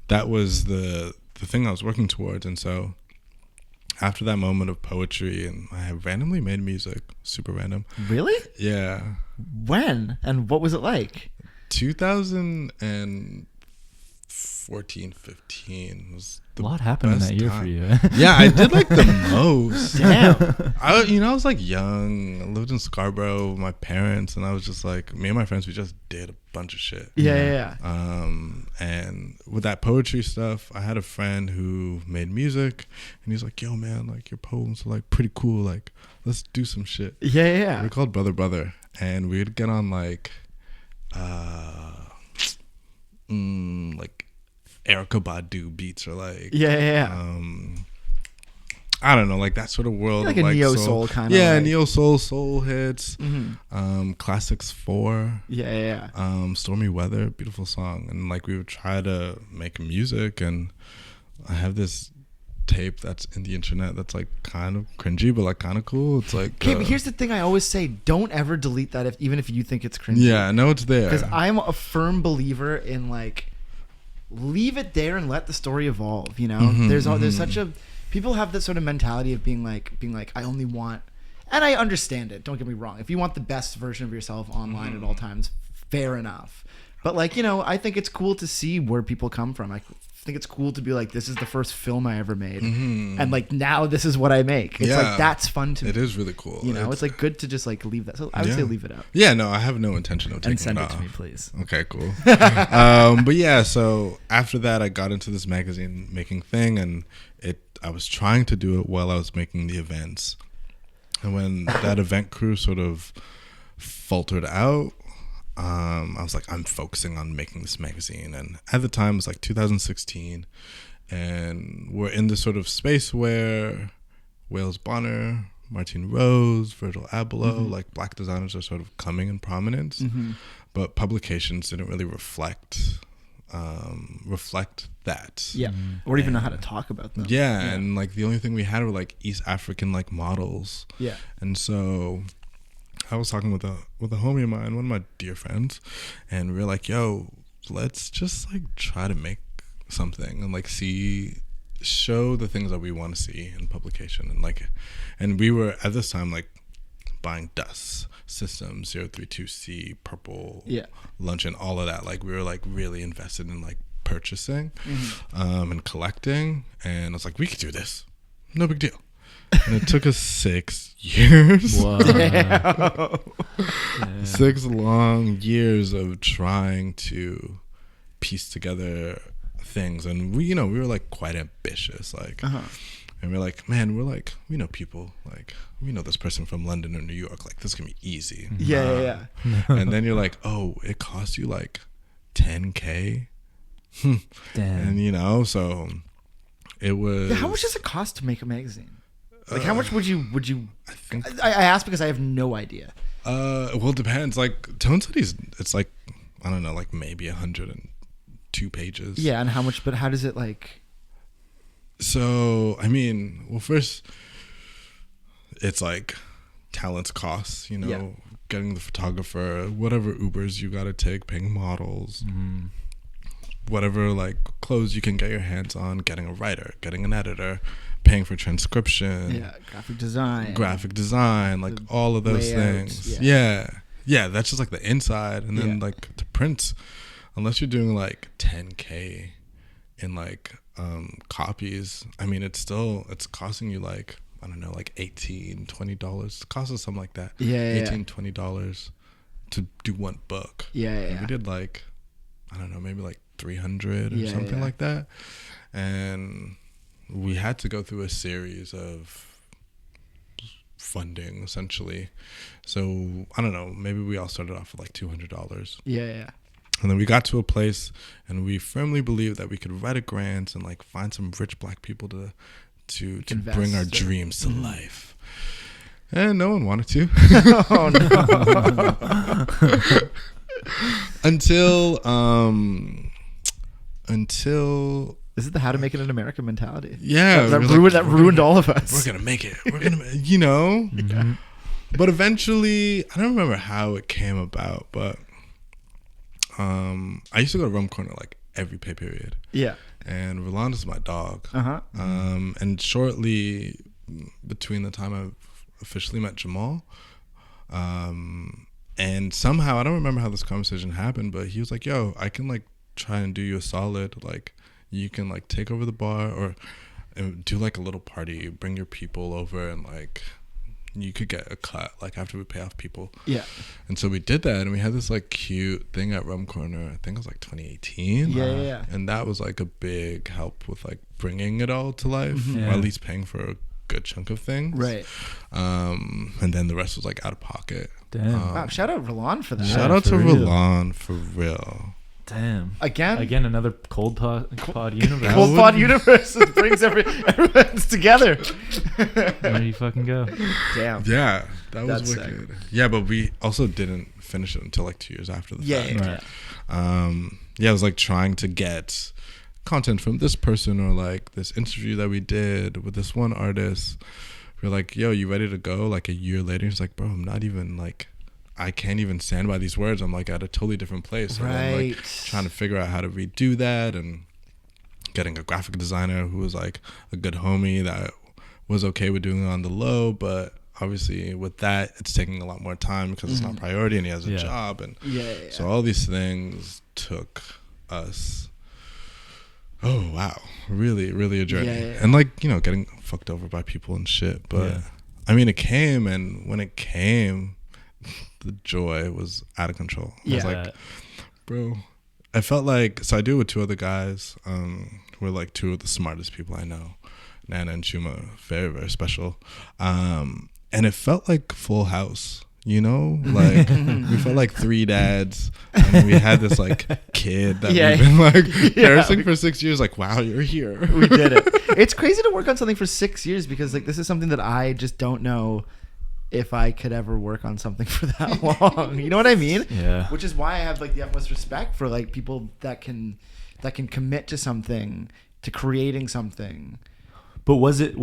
Speaker 2: that was the thing I was working towards. And so after that moment of poetry, and I have randomly made music, super random.
Speaker 1: Really?
Speaker 2: Yeah.
Speaker 1: When and what was it like?
Speaker 2: 2014, 15 was
Speaker 3: A lot happened in
Speaker 2: best
Speaker 3: that year
Speaker 2: time.
Speaker 3: for you.
Speaker 2: Yeah, I did like the most.
Speaker 1: Damn.
Speaker 2: I was like young. I lived in Scarborough with my parents, and I was just like, me and my friends, we just did a bunch of shit.
Speaker 1: Yeah.
Speaker 2: And with that poetry stuff, I had a friend who made music, and he's like, yo man, like your poems are like pretty cool, like let's do some shit.
Speaker 1: Yeah.
Speaker 2: We're called Brother, and we'd get on like like Erykah Badu beats, or like I don't know, like that sort of world,
Speaker 1: Like
Speaker 2: of
Speaker 1: a
Speaker 2: like
Speaker 1: neo soul kind of.
Speaker 2: yeah,
Speaker 1: like,
Speaker 2: neo soul hits,
Speaker 1: Mhm.
Speaker 2: Classics 4,
Speaker 1: Yeah.
Speaker 2: Stormy Weather, beautiful song. And like we would try to make music, and I have this tape that's in the internet that's like kind of cringy but like kind of cool. It's like
Speaker 1: Okay, but here's the thing I always say: don't ever delete that, even if you think it's cringy.
Speaker 2: yeah, I know it's there
Speaker 1: Because I'm a firm believer in like, leave it there and let the story evolve. You know, there's such a people have this sort of mentality of being like I only want, and I understand it. Don't get me wrong. If you want the best version of yourself online at all times, fair enough. But like, you know, I think it's cool to see where people come from. I think it's cool to be like, this is the first film I ever made, and like now this is what I make. It's like that's fun to me.
Speaker 2: It is really cool.
Speaker 1: You know, it's like good to just like leave that. So I would say leave it up.
Speaker 2: Yeah, no, I have no intention of taking
Speaker 1: And send
Speaker 2: it
Speaker 1: it
Speaker 2: off.
Speaker 1: to me, please.
Speaker 2: Okay, cool. But yeah, so after that, I got into this magazine making thing, and I was trying to do it while I was making the events. And when that event crew sort of faltered out, I was like, I'm focusing on making this magazine. And at the time, it was like 2016, and we're in this sort of space where Wales Bonner, Martine Rose, Virgil Abloh, like black designers are sort of coming in prominence, but publications didn't really reflect that.
Speaker 1: Yeah. Or even know how to talk about them.
Speaker 2: Yeah, and like the only thing we had were like East African like models.
Speaker 1: Yeah.
Speaker 2: And so I was talking with a homie of mine, one of my dear friends, and we were like, yo, let's just like try to make something and like show the things that we want to see in publication. And we were at this time like buying Dust, System, 032C, Purple, Luncheon, all of that. Like we were like really invested in like purchasing and collecting, and I was like, we could do this, no big deal. And it took us 6 years.
Speaker 3: Wow.
Speaker 2: 6 long years of trying to piece together things. And we were like quite ambitious. Like, and we're like, man, we know people. Like, we know this person from London or New York. Like, this can be easy.
Speaker 1: Yeah.
Speaker 2: And then you're like, oh, it costs you like $10K.
Speaker 3: Damn.
Speaker 2: And so it was.
Speaker 1: Yeah, how much does it cost to make a magazine? Like, how much would you? I think I asked because I have no idea.
Speaker 2: Well, it depends. Like Tone City's, it's like, I don't know, like maybe 102 pages.
Speaker 1: Yeah, and how much? But how does it like?
Speaker 2: So I mean, well, first, it's like talents costs. Getting the photographer, whatever Ubers you got to take, paying models. Whatever like clothes you can get your hands on, getting a writer, getting an editor, paying for transcription,
Speaker 1: graphic design,
Speaker 2: like all of those things. Yeah, that's just like the inside, and then like to print, unless you're doing like 10K in like copies, I mean it's costing you like, I don't know, like $18-$20. It costs us something like that. $18-$20 to do one book. And we did like, I don't know, maybe like 300 or something like that. And we had to go through a series of funding essentially. So I don't know, maybe we all started off with like $200. And then we got to a place and we firmly believed that we could write a grant and like find some rich black people to bring our dreams to life. And no one wanted to.
Speaker 1: Oh no.
Speaker 2: Until
Speaker 1: this is the how to make it in America mentality.
Speaker 2: Yeah,
Speaker 1: that ruined all of us.
Speaker 2: We're gonna make it. We're gonna, But eventually, I don't remember how it came about, but I used to go to Rhum Corner like every pay period. Yeah. And Rolanda's my dog. And shortly between the time I officially met Jamal, and somehow I don't remember how this conversation happened, but he was like, "Yo, I can like try and do you a solid. Like, you can like take over the bar or do like a little party. Bring your people over and like." You could get a cut like after we pay off people. Yeah. And so we did that, and we had this like cute thing at Rhum Corner. I think it was like 2018. Yeah. And that was like a big help with like bringing it all to life, or at least paying for a good chunk of things. Right. And then the rest was like out of pocket.
Speaker 1: Damn. Wow. Shout out Roland for that.
Speaker 2: Shout out to Roland for real.
Speaker 3: Damn.
Speaker 1: Again,
Speaker 3: another cold pod universe.
Speaker 1: Cold pod universe brings everyone's together.
Speaker 3: Where do you fucking go?
Speaker 1: Damn.
Speaker 2: Yeah, that was wicked. Sick. Yeah, but we also didn't finish it until like 2 years after the fact. Yeah, it was like trying to get content from this person or like this interview that we did with this one artist. We're like, yo, you ready to go? Like a year later, he's like, bro, I'm not even like, I can't even stand by these words. I'm like at a totally different place. And I'm like trying to figure out how to redo that, and getting a graphic designer who was like a good homie that was okay with doing it on the low, but obviously with that it's taking a lot more time because it's not priority and he has a job. And so all these things took us, oh wow, really, really a journey. And like, getting fucked over by people and shit. But I mean, it came, and when it came, the joy was out of control. I was like, bro, I felt like, so I do it with 2 other guys who are like 2 of the smartest people I know, Nana and Chuma, very, very special. And it felt like Full House, like we felt like 3 dads, and we had this like kid that we've been like nursing for 6 years. Like, wow, you're here.
Speaker 1: We did it. It's crazy to work on something for 6 years, because like this is something that I just don't know if I could ever work on something for that long. You know what I mean? Yeah. Which is why I have like the utmost respect for like people that can commit to something, to creating something.
Speaker 3: But was it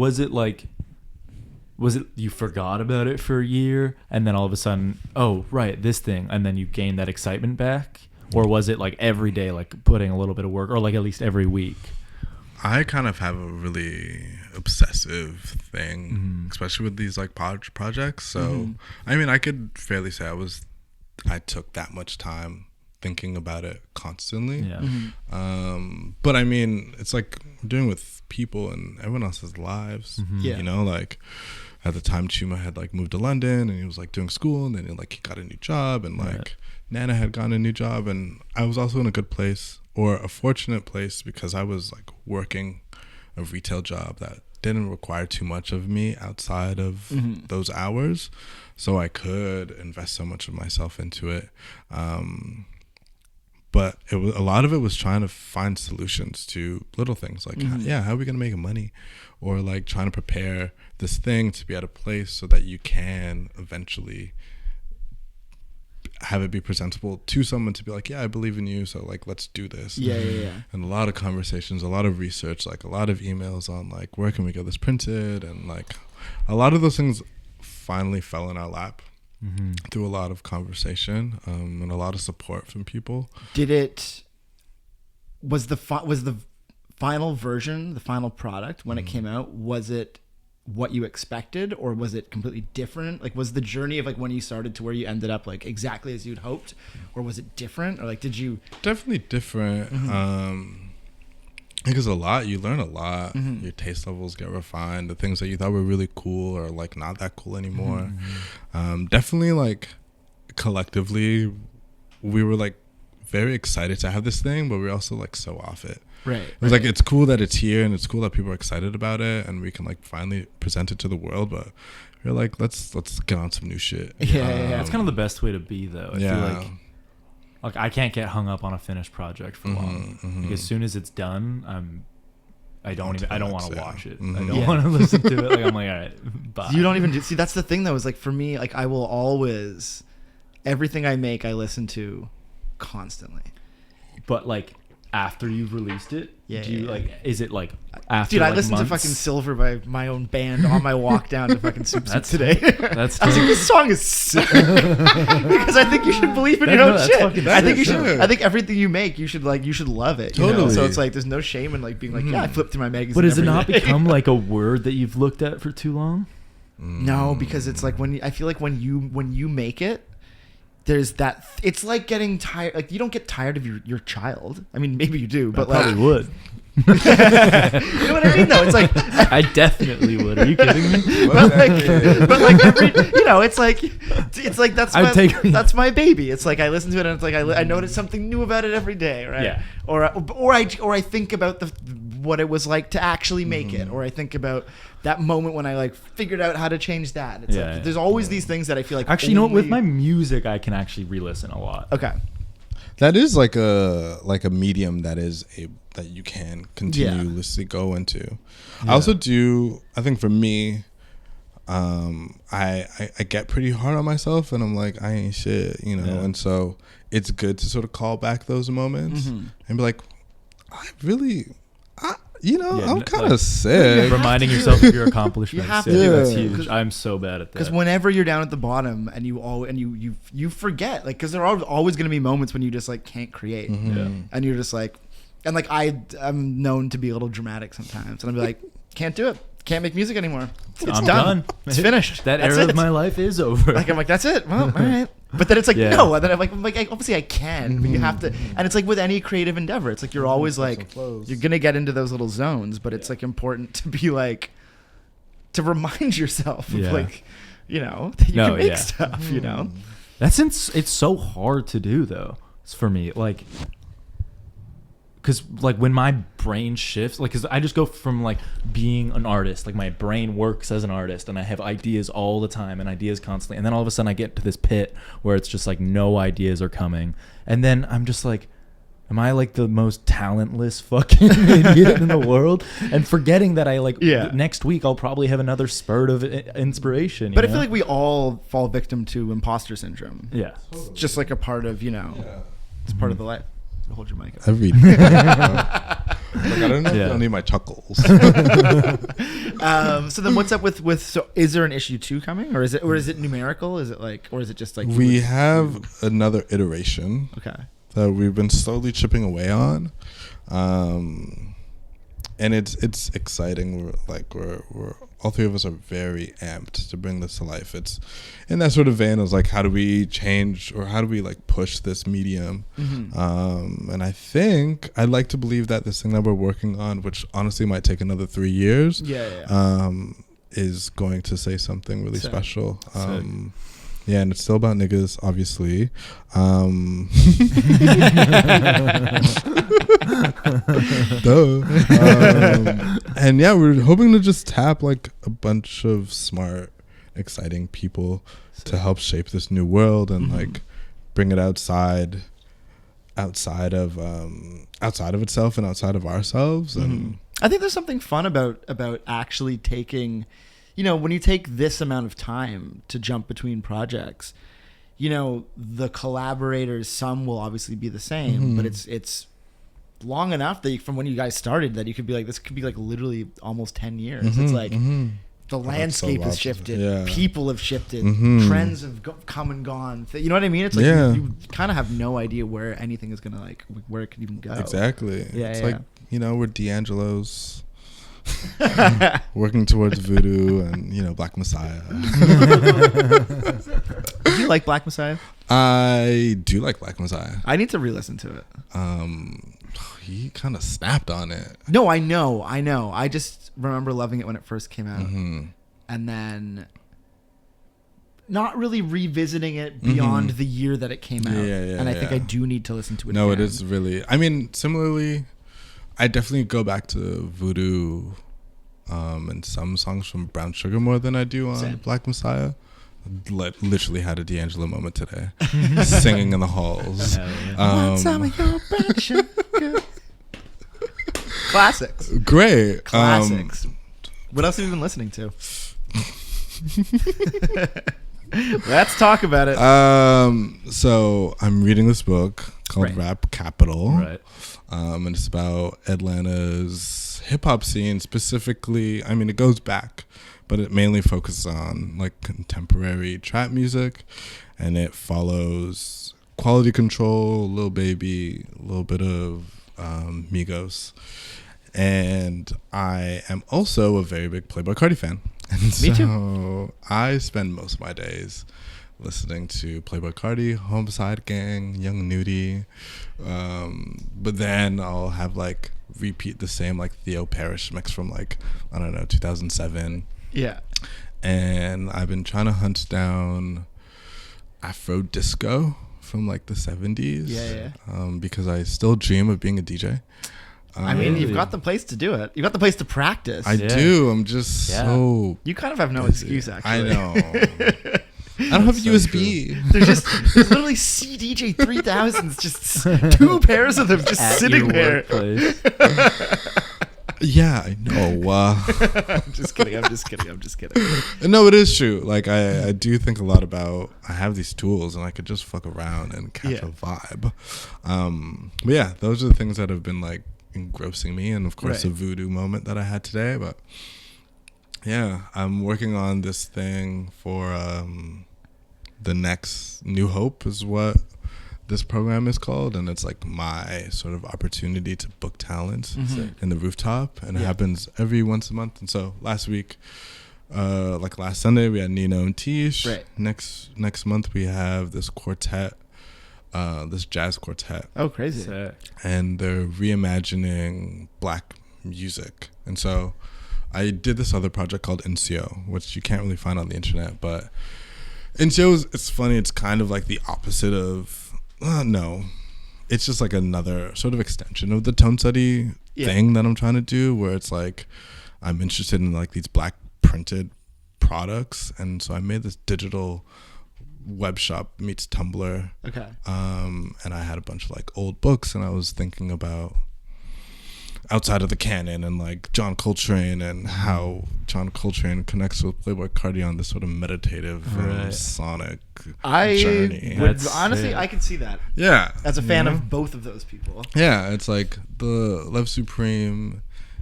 Speaker 3: you forgot about it for a year and then all of a sudden, oh right, this thing, and then you gained that excitement back? Or was it like every day, like putting a little bit of work, or like at least every week?
Speaker 2: I kind of have a really obsessive thing, especially with these like projects. So I mean, I could fairly say I took that much time thinking about it constantly.
Speaker 3: Yeah.
Speaker 2: But I mean, it's like we're doing with people, and everyone else has lives.
Speaker 1: Yeah.
Speaker 2: You know, like at the time Chuma had like moved to London, and he was like doing school, and then he got a new job, and like Nana had gotten a new job, and I was also in a good place, or a fortunate place, because I was like working a retail job that didn't require too much of me outside of those hours, so I could invest so much of myself into it. But it was, a lot of it was trying to find solutions to little things like, how are we gonna make money, or like trying to prepare this thing to be at a place so that you can eventually have it be presentable to someone to be like, I believe in you, so like let's do this. And a lot of conversations, a lot of research, like a lot of emails on like where can we get this printed, and like a lot of those things finally fell in our lap through a lot of conversation and a lot of support from people.
Speaker 1: Was the final version, the final product when it came out, was it what you expected, or was it completely different? Like, was the journey of like when you started to where you ended up like exactly as you'd hoped, or was it different, or like did you?
Speaker 2: Definitely different. Because you learn a lot. Your taste levels get refined. The things that you thought were really cool are like not that cool anymore. Definitely like collectively we were like very excited to have this thing, but we're also like so off it. It was like, it's cool that it's here, and it's cool that people are excited about it, and we can like finally present it to the world, but we're like, let's get on some new shit.
Speaker 3: That's kind of the best way to be, though. I feel like I can't get hung up on a finished project for long. Like, as soon as it's done, I don't want to watch it. I don't want to listen to it. Like, I'm like, all right, bye.
Speaker 1: You don't even see. That's the thing, though, is like for me, like I will always, everything I make, I listen to constantly.
Speaker 3: But like after you've released it, like, is it like after?
Speaker 1: Dude, I
Speaker 3: like
Speaker 1: listened
Speaker 3: months?
Speaker 1: to fucking Silver by my own band on my walk down to fucking Soup today.
Speaker 3: That's
Speaker 1: I was like, this song is sick. Because I think you should believe in your own shit. I think you should. I think everything you make, you should love it. You know? So it's like there's no shame in like being like, I flipped through my magazine.
Speaker 3: But has it
Speaker 1: every
Speaker 3: not
Speaker 1: day.
Speaker 3: become like a word that you've looked at for too long?
Speaker 1: No, because it's like I feel like when you make it, there's that. It's like getting tired. Like you don't get tired of your child. I mean, maybe you do, but
Speaker 3: I probably would.
Speaker 1: You know what I mean? Though it's like
Speaker 3: I definitely would. Are you kidding me?
Speaker 1: but like every, it's like that's my baby. It's like I listen to it and it's like I notice something new about it every day, right?
Speaker 3: Yeah.
Speaker 1: Or I think about what it was like to actually make it, or I think about that moment when I like figured out how to change that. It's like there's always these things that I feel like
Speaker 3: actually, you know what? With my music, I can actually re-listen a lot.
Speaker 1: Okay.
Speaker 2: That is like a medium that you can continuously go into. I also do. I think for me, I get pretty hard on myself, and I'm like, I ain't shit, and so it's good to sort of call back those moments and be like, I'm kind of sick.
Speaker 3: Reminding yourself of your accomplishments.
Speaker 1: You have to
Speaker 3: do
Speaker 1: that's
Speaker 3: huge. I'm so bad at that.
Speaker 1: Because whenever you're down at the bottom and you forget, like, because there are always going to be moments when you just like can't create, and you're just like, and like I'm known to be a little dramatic sometimes, and I'll be like, can't do it, can't make music anymore. It's done. It's finished.
Speaker 3: That era of my life is over.
Speaker 1: Like I'm like, that's it. Well, all right. But then it's like no. And then I'm like obviously I can, but you have to. And it's like with any creative endeavor, it's like you're always like you're gonna get into those little zones, but it's like important to be like to remind yourself of like that you can make stuff.
Speaker 3: It's so hard to do though. It's for me like. Because like when my brain shifts, like, because I just go from like being an artist, like my brain works as an artist and I have ideas all the time and ideas constantly, and then all of a sudden I get to this pit where it's just like no ideas are coming, and then I'm just like, am I like the most talentless fucking idiot in the world? And forgetting that I like next week I'll probably have another spurt of inspiration.
Speaker 1: But I feel like we all fall victim to imposter syndrome.
Speaker 3: Yeah,
Speaker 1: it's just like a part of it's part of the life. Hold your mic up.
Speaker 2: Every day. Like, I don't know if I need my chuckles.
Speaker 1: So then what's up with so is there an issue 2 coming, or is it numerical? Is it like, or is it just like
Speaker 2: we have another iteration that we've been slowly chipping away on, and it's exciting. We're all three of us are very amped to bring this to life. It's in that sort of vein of like, how do we change or how do we like push this medium? And I think I'd like to believe that this thing that we're working on, which honestly might take another 3 years, is going to say something really special. Yeah, and it's still about niggas, obviously. And yeah, we're hoping to just tap like a bunch of smart, exciting people to help shape this new world and like bring it outside of itself and outside of ourselves. And
Speaker 1: I think there's something fun about actually taking, you know, when you take this amount of time to jump between projects, you know, the collaborators, some will obviously be the same, but it's long enough that from when you guys started that you could be like, this could be like literally almost 10 years. It's like the landscape has shifted, people have shifted, trends have come and gone. You know what I mean? It's like you kind of have no idea where anything is gonna like, where it could even go.
Speaker 2: Exactly. It's like, you know, we're D'Angelo's working towards voodoo and, you know, Black Messiah.
Speaker 1: Do you like Black Messiah?
Speaker 2: I do like Black Messiah.
Speaker 1: I need to re-listen to it.
Speaker 2: He kind of snapped on it.
Speaker 1: No, I know. I just remember loving it when it first came out, and then not really revisiting it beyond the year that it came out. And I think I do need to listen to it.
Speaker 2: No,
Speaker 1: again.
Speaker 2: it is really. I mean, similarly, I definitely go back to voodoo and some songs from Brown Sugar more than I do on Black Messiah. Literally had a D'Angelo moment today, singing in the halls.
Speaker 1: One time of your Brown Sugar. Classics.
Speaker 2: Great.
Speaker 1: Classics. What else have you been listening to? Let's talk about it.
Speaker 2: So I'm reading this book called Rap Capital.
Speaker 3: Right.
Speaker 2: And it's about Atlanta's hip hop scene specifically. I mean, it goes back, but it mainly focuses on like contemporary trap music, and it follows Quality Control, Lil Baby, a little bit of Migos. And I am also a very big Playboi Carti fan. And
Speaker 1: Me
Speaker 2: so
Speaker 1: too.
Speaker 2: I spend most of my days listening to Playboi Carti, Homicide Gang, Young Nudie. But then I'll have like repeat the same like Theo Parrish mix from like, I don't know, 2007.
Speaker 1: Yeah.
Speaker 2: And I've been trying to hunt down Afro disco from like the 70s. Because I still dream of being a DJ.
Speaker 1: I mean, you've got the place to do it. You've got the place to practice.
Speaker 2: I do. I'm just so
Speaker 1: You kind of have no
Speaker 2: busy.
Speaker 1: excuse, actually.
Speaker 2: I know. I don't have a USB.
Speaker 1: There's literally CDJ 3000s, just 2 pairs of them just
Speaker 3: At
Speaker 1: sitting
Speaker 3: your
Speaker 1: there.
Speaker 2: Yeah, I know.
Speaker 1: I'm just kidding.
Speaker 2: No, it is true. Like I do think a lot about. I have these tools and I could just fuck around and catch a vibe. But yeah, those are the things that have been like engrossing me, and of course the voodoo moment that I had today. But yeah, I'm working on this thing for the next New Hope is what this program is called, and it's like my sort of opportunity to book talent in the rooftop, and it happens every once a month. And so last week, like last Sunday, we had Nino and Tish. Next month we have this quartet, this jazz quartet.
Speaker 1: Oh, crazy.
Speaker 3: Sick.
Speaker 2: And they're reimagining black music. And so I did this other project called NCO, which you can't really find on the internet, but NCO it's funny, it's kind of like the opposite of no, it's just like another sort of extension of the tone study thing that I'm trying to do, where it's like I'm interested in like these black printed products, and so I made this digital web shop meets Tumblr.
Speaker 1: Okay.
Speaker 2: And I had a bunch of like old books, and I was thinking about outside of the canon and like John Coltrane and how John Coltrane connects with Playboi Carti on this sort of meditative sonic journey.
Speaker 1: Honestly, I can see that.
Speaker 2: Yeah.
Speaker 1: As a fan of both of those people.
Speaker 2: Yeah, it's like the Love Supreme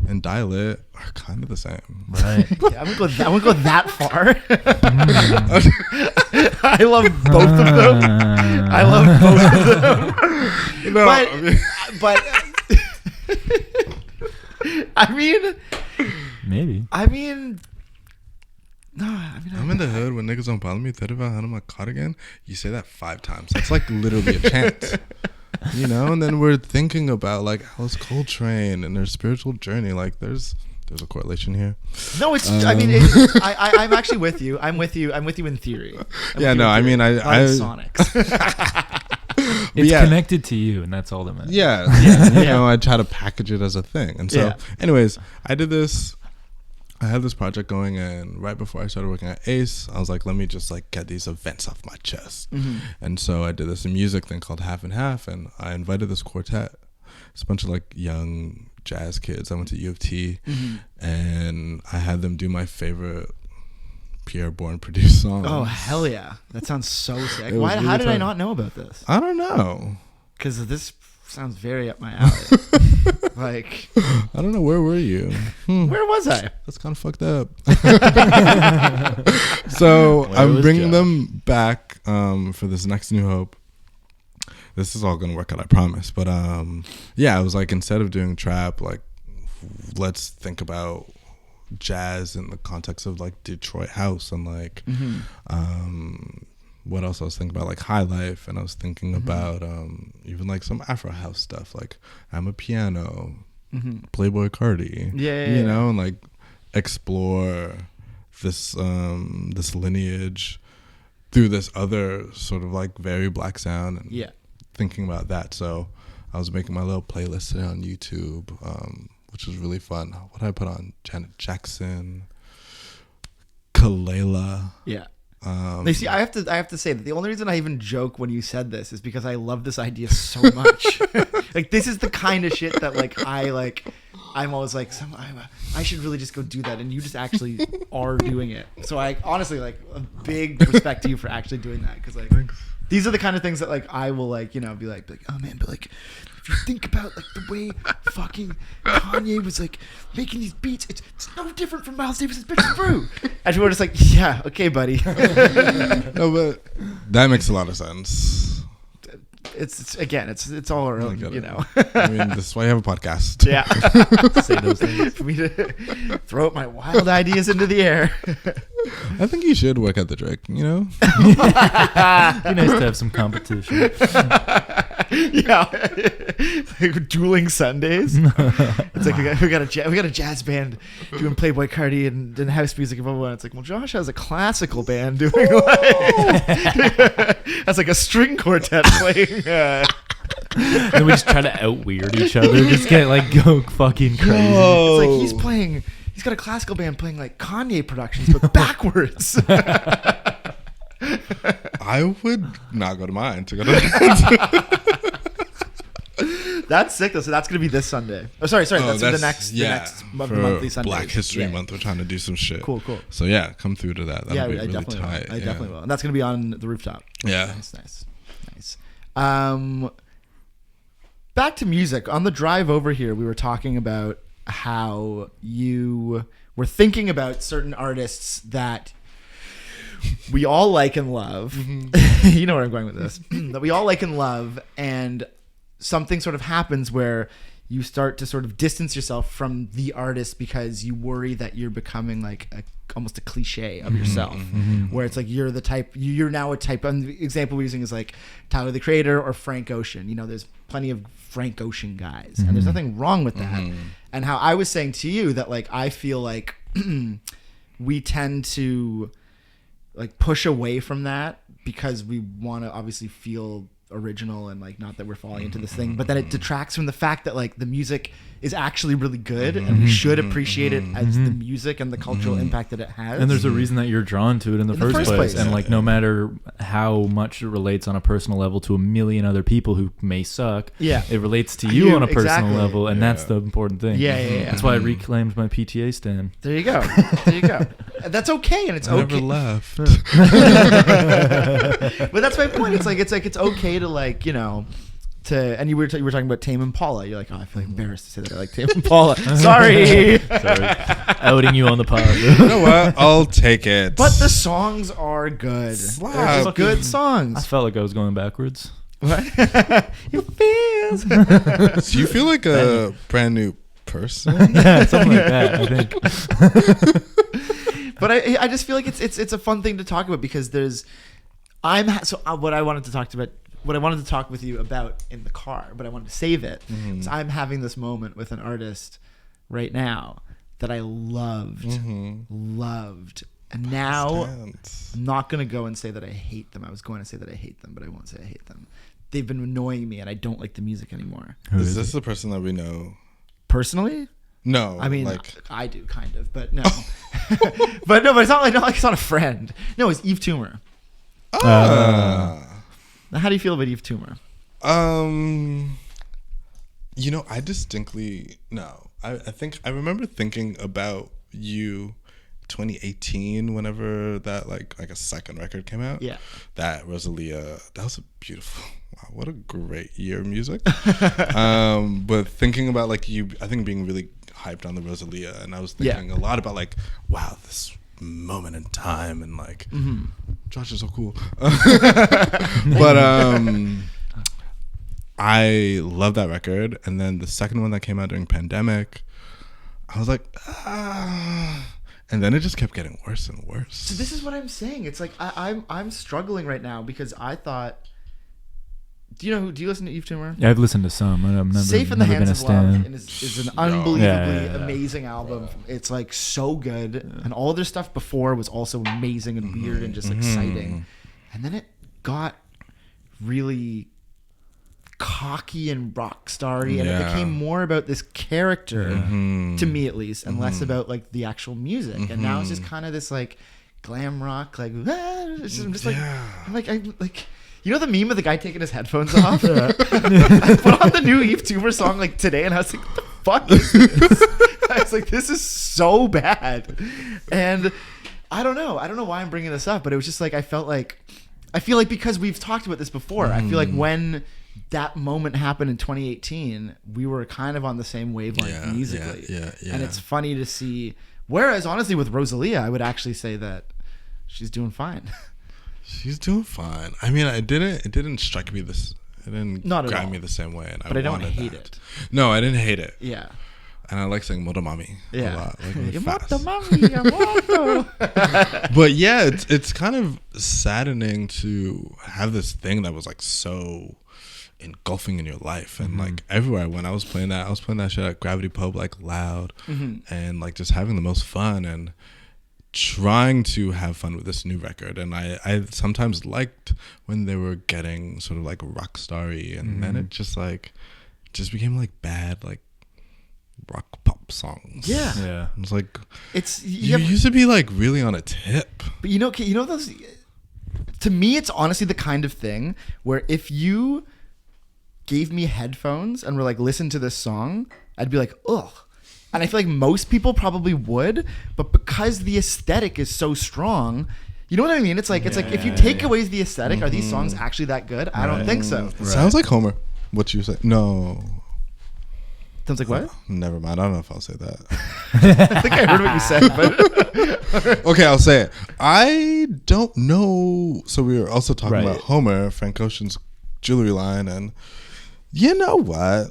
Speaker 2: and Dial It are kind of the same.
Speaker 3: Right.
Speaker 1: I wouldn't go that far. I love both of them. But I mean,
Speaker 3: maybe.
Speaker 1: I mean,
Speaker 2: in the hood when niggas don't bother me, 35 on my cardigan. You say that 5 times. That's like literally a chant. You know, and then we're thinking about like Alice Coltrane and their spiritual journey. Like there's a correlation here.
Speaker 1: No, it's. I'm actually with you. I'm with you in theory. I Sonics.
Speaker 3: It's connected to you, and that's all that matters.
Speaker 2: You know, I try to package it as a thing. And so, anyways, I had this project going, and right before I started working at Ace, I was like, let me just like get these events off my chest. And so I did this music thing called Half and Half, and I invited this quartet. It's a bunch of like young jazz kids. I went to U of T, and I had them do my favorite Pierre Bourne produced songs.
Speaker 1: Oh hell yeah, that sounds so sick.
Speaker 2: Really
Speaker 1: how did I not know about this?
Speaker 2: I don't know,
Speaker 1: because this sounds very up my alley. Like,
Speaker 2: I don't know, where were you?
Speaker 1: Where was I?
Speaker 2: That's kind of fucked up. So I'm bringing them back for this next New Hope. This is all gonna work out, I promise. But I was like, instead of doing trap, like, let's think about jazz in the context of like Detroit house, and like what else I was thinking about, like high life, and I was thinking about even like some Afro house stuff, like I'm a piano, Playboi Carti, you know, and like explore this this lineage through this other sort of like very black sound, and thinking about that. So I was making my little playlist today on YouTube, which was really fun. What did I put on? Janet Jackson, Kalela.
Speaker 1: Yeah. You see, I have to say that the only reason I even joke when you said this is because I love this idea so much. Like, this is the kind of shit that like I'm always like, I should really just go do that, and you just actually are doing it. So I honestly, like, a big respect to you for actually doing that, because like, these are the kind of things that like I will like, you know, be like, oh man, but like, if you think about like the way fucking Kanye was like making these beats, it's no different from Miles Davis's Bitches Brew. And people are just like, yeah, okay, buddy.
Speaker 2: No, but that makes a lot of sense.
Speaker 1: It's all around, you know.
Speaker 2: I mean, this is why you have a podcast.
Speaker 1: Yeah. Say those things for me to throw out my wild ideas into the air.
Speaker 2: I think you should work at the Drake, you know?
Speaker 3: Be nice to have some competition.
Speaker 1: Yeah. Like dueling Sundays. It's like we got a jazz band doing Playboi Carti and house music and blah, blah, blah. It's like, well, Josh has a classical band doing that's like a string quartet playing.
Speaker 3: And we just try to out weird each other, just get like go fucking crazy.
Speaker 1: It's like he's got a classical band playing like Kanye productions, but backwards.
Speaker 2: I would not go to mine to go to that.
Speaker 1: That's sick though. So that's gonna be this Sunday. Oh, sorry. That's the next monthly Sunday.
Speaker 2: Black History Month. We're trying to do some shit.
Speaker 1: Cool.
Speaker 2: So yeah, come through to that. That'll be
Speaker 1: I
Speaker 2: really
Speaker 1: definitely
Speaker 2: tight.
Speaker 1: will. I definitely will. And that's gonna be on the rooftop.
Speaker 2: Yeah.
Speaker 1: Nice. Back to music. On the drive over here, we were talking about how you were thinking about certain artists that we all like and love. You know where I'm going with this. That we all like and love, and something sort of happens where you start to sort of distance yourself from the artist because you worry that you're becoming like almost a cliche of yourself, where it's like you're now a type. And the example we're using is like Tyler the Creator or Frank Ocean. You know, there's plenty of Frank Ocean guys, and there's nothing wrong with that. And how I was saying to you that like I feel like we tend to like push away from that because we want to obviously feel original, and like not that we're falling into this thing, but then it detracts from the fact that like the music is actually really good, and we should appreciate it as the music and the cultural impact that it has.
Speaker 3: And there's a reason that you're drawn to it in the first place. And like no matter how much it relates on a personal level to a million other people who may suck, it relates to you on a personal level, and that's the important thing. That's why I reclaimed my PTA stand.
Speaker 1: There you go. That's okay, and it's okay.
Speaker 2: Never left.
Speaker 1: But that's my point. It's like it's okay to like, you know, and you were talking about Tame Impala. You're like, oh, I feel embarrassed to say that I like Tame Impala. Sorry.
Speaker 3: Outing you on the pod.
Speaker 2: You know what? I'll take it.
Speaker 1: But the songs are good. They're just good songs.
Speaker 3: I felt like I was going backwards.
Speaker 1: What? It feels.
Speaker 2: So you feel like a brand new person?
Speaker 3: Yeah, something like that, I think.
Speaker 1: But I just feel like it's a fun thing to talk about because what I wanted to talk with you about in the car, but I wanted to save it. So I'm having this moment with an artist right now that I loved, and now I'm not going to go and say that I hate them. I was going to say that I hate them, but I won't say I hate them. They've been annoying me, and I don't like the music anymore.
Speaker 2: Is this the person that we know
Speaker 1: personally?
Speaker 2: No,
Speaker 1: I mean, I do kind of, but no, but it's not like it's not a friend. No, it's Yves Tumor. Now, how do you feel about Yves Tumor?
Speaker 2: I distinctly no. I think I remember thinking about you 2018 whenever that like a second record came out.
Speaker 1: Yeah.
Speaker 2: That Rosalia, that was a beautiful, wow, what a great year of music. But thinking about like you, I think being really hyped on the Rosalia, and I was thinking a lot about like, wow, this moment in time, and like Josh is so cool. But I love that record, and then the second one that came out during pandemic, I was like, and then it just kept getting worse and worse.
Speaker 1: So this is what I'm saying. It's like I'm struggling right now because I thought. Do you listen to Yves Tumor?
Speaker 3: Yeah, I've listened to some. I've never,
Speaker 1: Safe in the
Speaker 3: never
Speaker 1: Hands
Speaker 3: been a
Speaker 1: of Love
Speaker 3: stan.
Speaker 1: is an unbelievably amazing album. It's like so good, and all their stuff before was also amazing and weird and just exciting. And then it got really cocky and rock starry, and it became more about this character to me at least, and less about like the actual music. And now it's just kind of this like glam rock, like I'm just like I'm like. You know the meme of the guy taking his headphones off? I put on the new Yves Tumor song like today, and I was like, what the fuck is this? I was like, this is so bad. And I don't know why I'm bringing this up, but it was just like I feel like because we've talked about this before, I feel like when that moment happened in 2018, we were kind of on the same wavelength musically. Yeah. And it's funny to see. Whereas honestly, with Rosalia, I would actually say that she's doing fine.
Speaker 2: She's doing fine. I mean, it didn't strike me this. It didn't grab me the same way. And
Speaker 1: but I don't hate it.
Speaker 2: No, I didn't hate it.
Speaker 1: Yeah.
Speaker 2: And I like saying "Motomami" a lot. Like really fast. But yeah, it's kind of saddening to have this thing that was like so engulfing in your life, and like everywhere I went, I was playing that shit at Gravity Pub like loud, and like just having the most fun and trying to have fun with this new record. And I sometimes liked when they were getting sort of like rock starry, and then it just became like bad like rock pop songs.
Speaker 1: Yeah.
Speaker 2: It's like
Speaker 1: you
Speaker 2: used to be like really on a tip.
Speaker 1: But you know those. To me, it's honestly the kind of thing where if you gave me headphones and were like, listen to this song, I'd be like, ugh. And I feel like most people probably would, but because the aesthetic is so strong, you know what I mean? It's like if you take away the aesthetic, are these songs actually that good? I don't think so.
Speaker 2: It sounds like Homer. What you say? No.
Speaker 1: Sounds like what?
Speaker 2: Never mind. I don't know if I'll say that.
Speaker 1: I think I heard what you said, but
Speaker 2: okay, I'll say it. I don't know. So we were also talking about Homer, Frank Ocean's jewelry line, and you know what?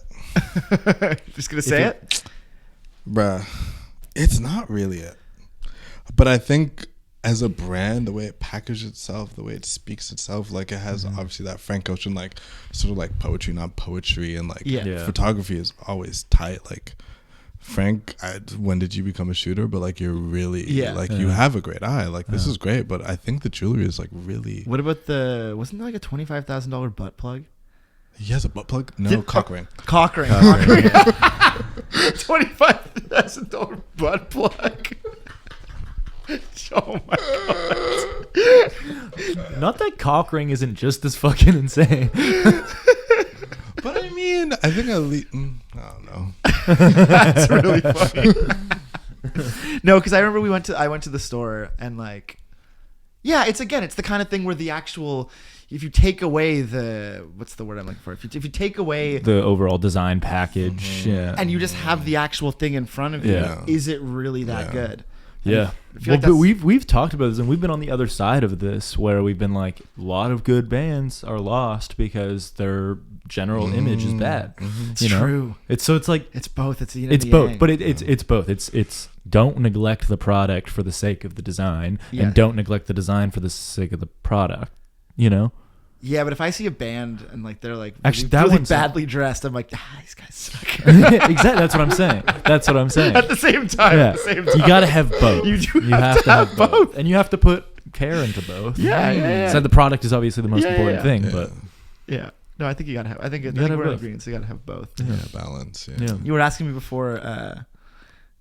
Speaker 1: Just gonna say it?
Speaker 2: Bruh, it's not really it. But I think as a brand, the way it packages itself, the way it speaks itself, like it has obviously that Frank Ocean, like sort of like poetry, not poetry, and like photography is always tight. Like Frank, when did you become a shooter? But like you're really, you have a great eye. Like this is great, but I think the jewelry is like really.
Speaker 1: What about wasn't there like a $25,000 butt plug?
Speaker 2: He has a butt plug? No, cock ring.
Speaker 1: Cock ring. $25,000 butt plug. Oh my god!
Speaker 3: Not that cock ring isn't just as fucking insane.
Speaker 2: But I mean, I think I don't know.
Speaker 1: That's really funny. No, because I remember I went to the store and like, it's the kind of thing where the actual. If you take away what's the word I'm looking for? If you take away
Speaker 3: the overall design package,
Speaker 1: and you just have the actual thing in front of you, is it really that good?
Speaker 3: Yeah. Well, but we've talked about this, and we've been on the other side of this, where we've been like, a lot of good bands are lost because their general image is bad.
Speaker 1: It's true.
Speaker 3: It's like
Speaker 1: it's both. It's
Speaker 3: both, but it's both. It's don't neglect the product for the sake of the design,
Speaker 1: Yeah.
Speaker 3: and don't neglect the design for the sake of the product. You know?
Speaker 1: Yeah, but if I see a band and like they're like
Speaker 3: Actually,
Speaker 1: really,
Speaker 3: that
Speaker 1: really
Speaker 3: one's
Speaker 1: badly dressed, I'm like, these guys suck.
Speaker 3: Exactly. That's what I'm saying. That's what I'm saying.
Speaker 1: At the same time,
Speaker 3: Yeah.
Speaker 1: at the same time.
Speaker 3: You got to have both.
Speaker 1: You do
Speaker 3: have to have both.
Speaker 1: both.
Speaker 3: And you have to put care into both.
Speaker 1: Yeah.
Speaker 3: So the product is obviously the most
Speaker 1: Yeah,
Speaker 3: important
Speaker 1: yeah.
Speaker 3: thing,
Speaker 2: Yeah.
Speaker 3: but
Speaker 1: Yeah. No, I think you gotta have. I think
Speaker 3: gotta have
Speaker 1: we're in
Speaker 3: both.
Speaker 1: agreement. So you gotta have both.
Speaker 2: Yeah, balance. Yeah.
Speaker 3: yeah.
Speaker 1: You were asking me before,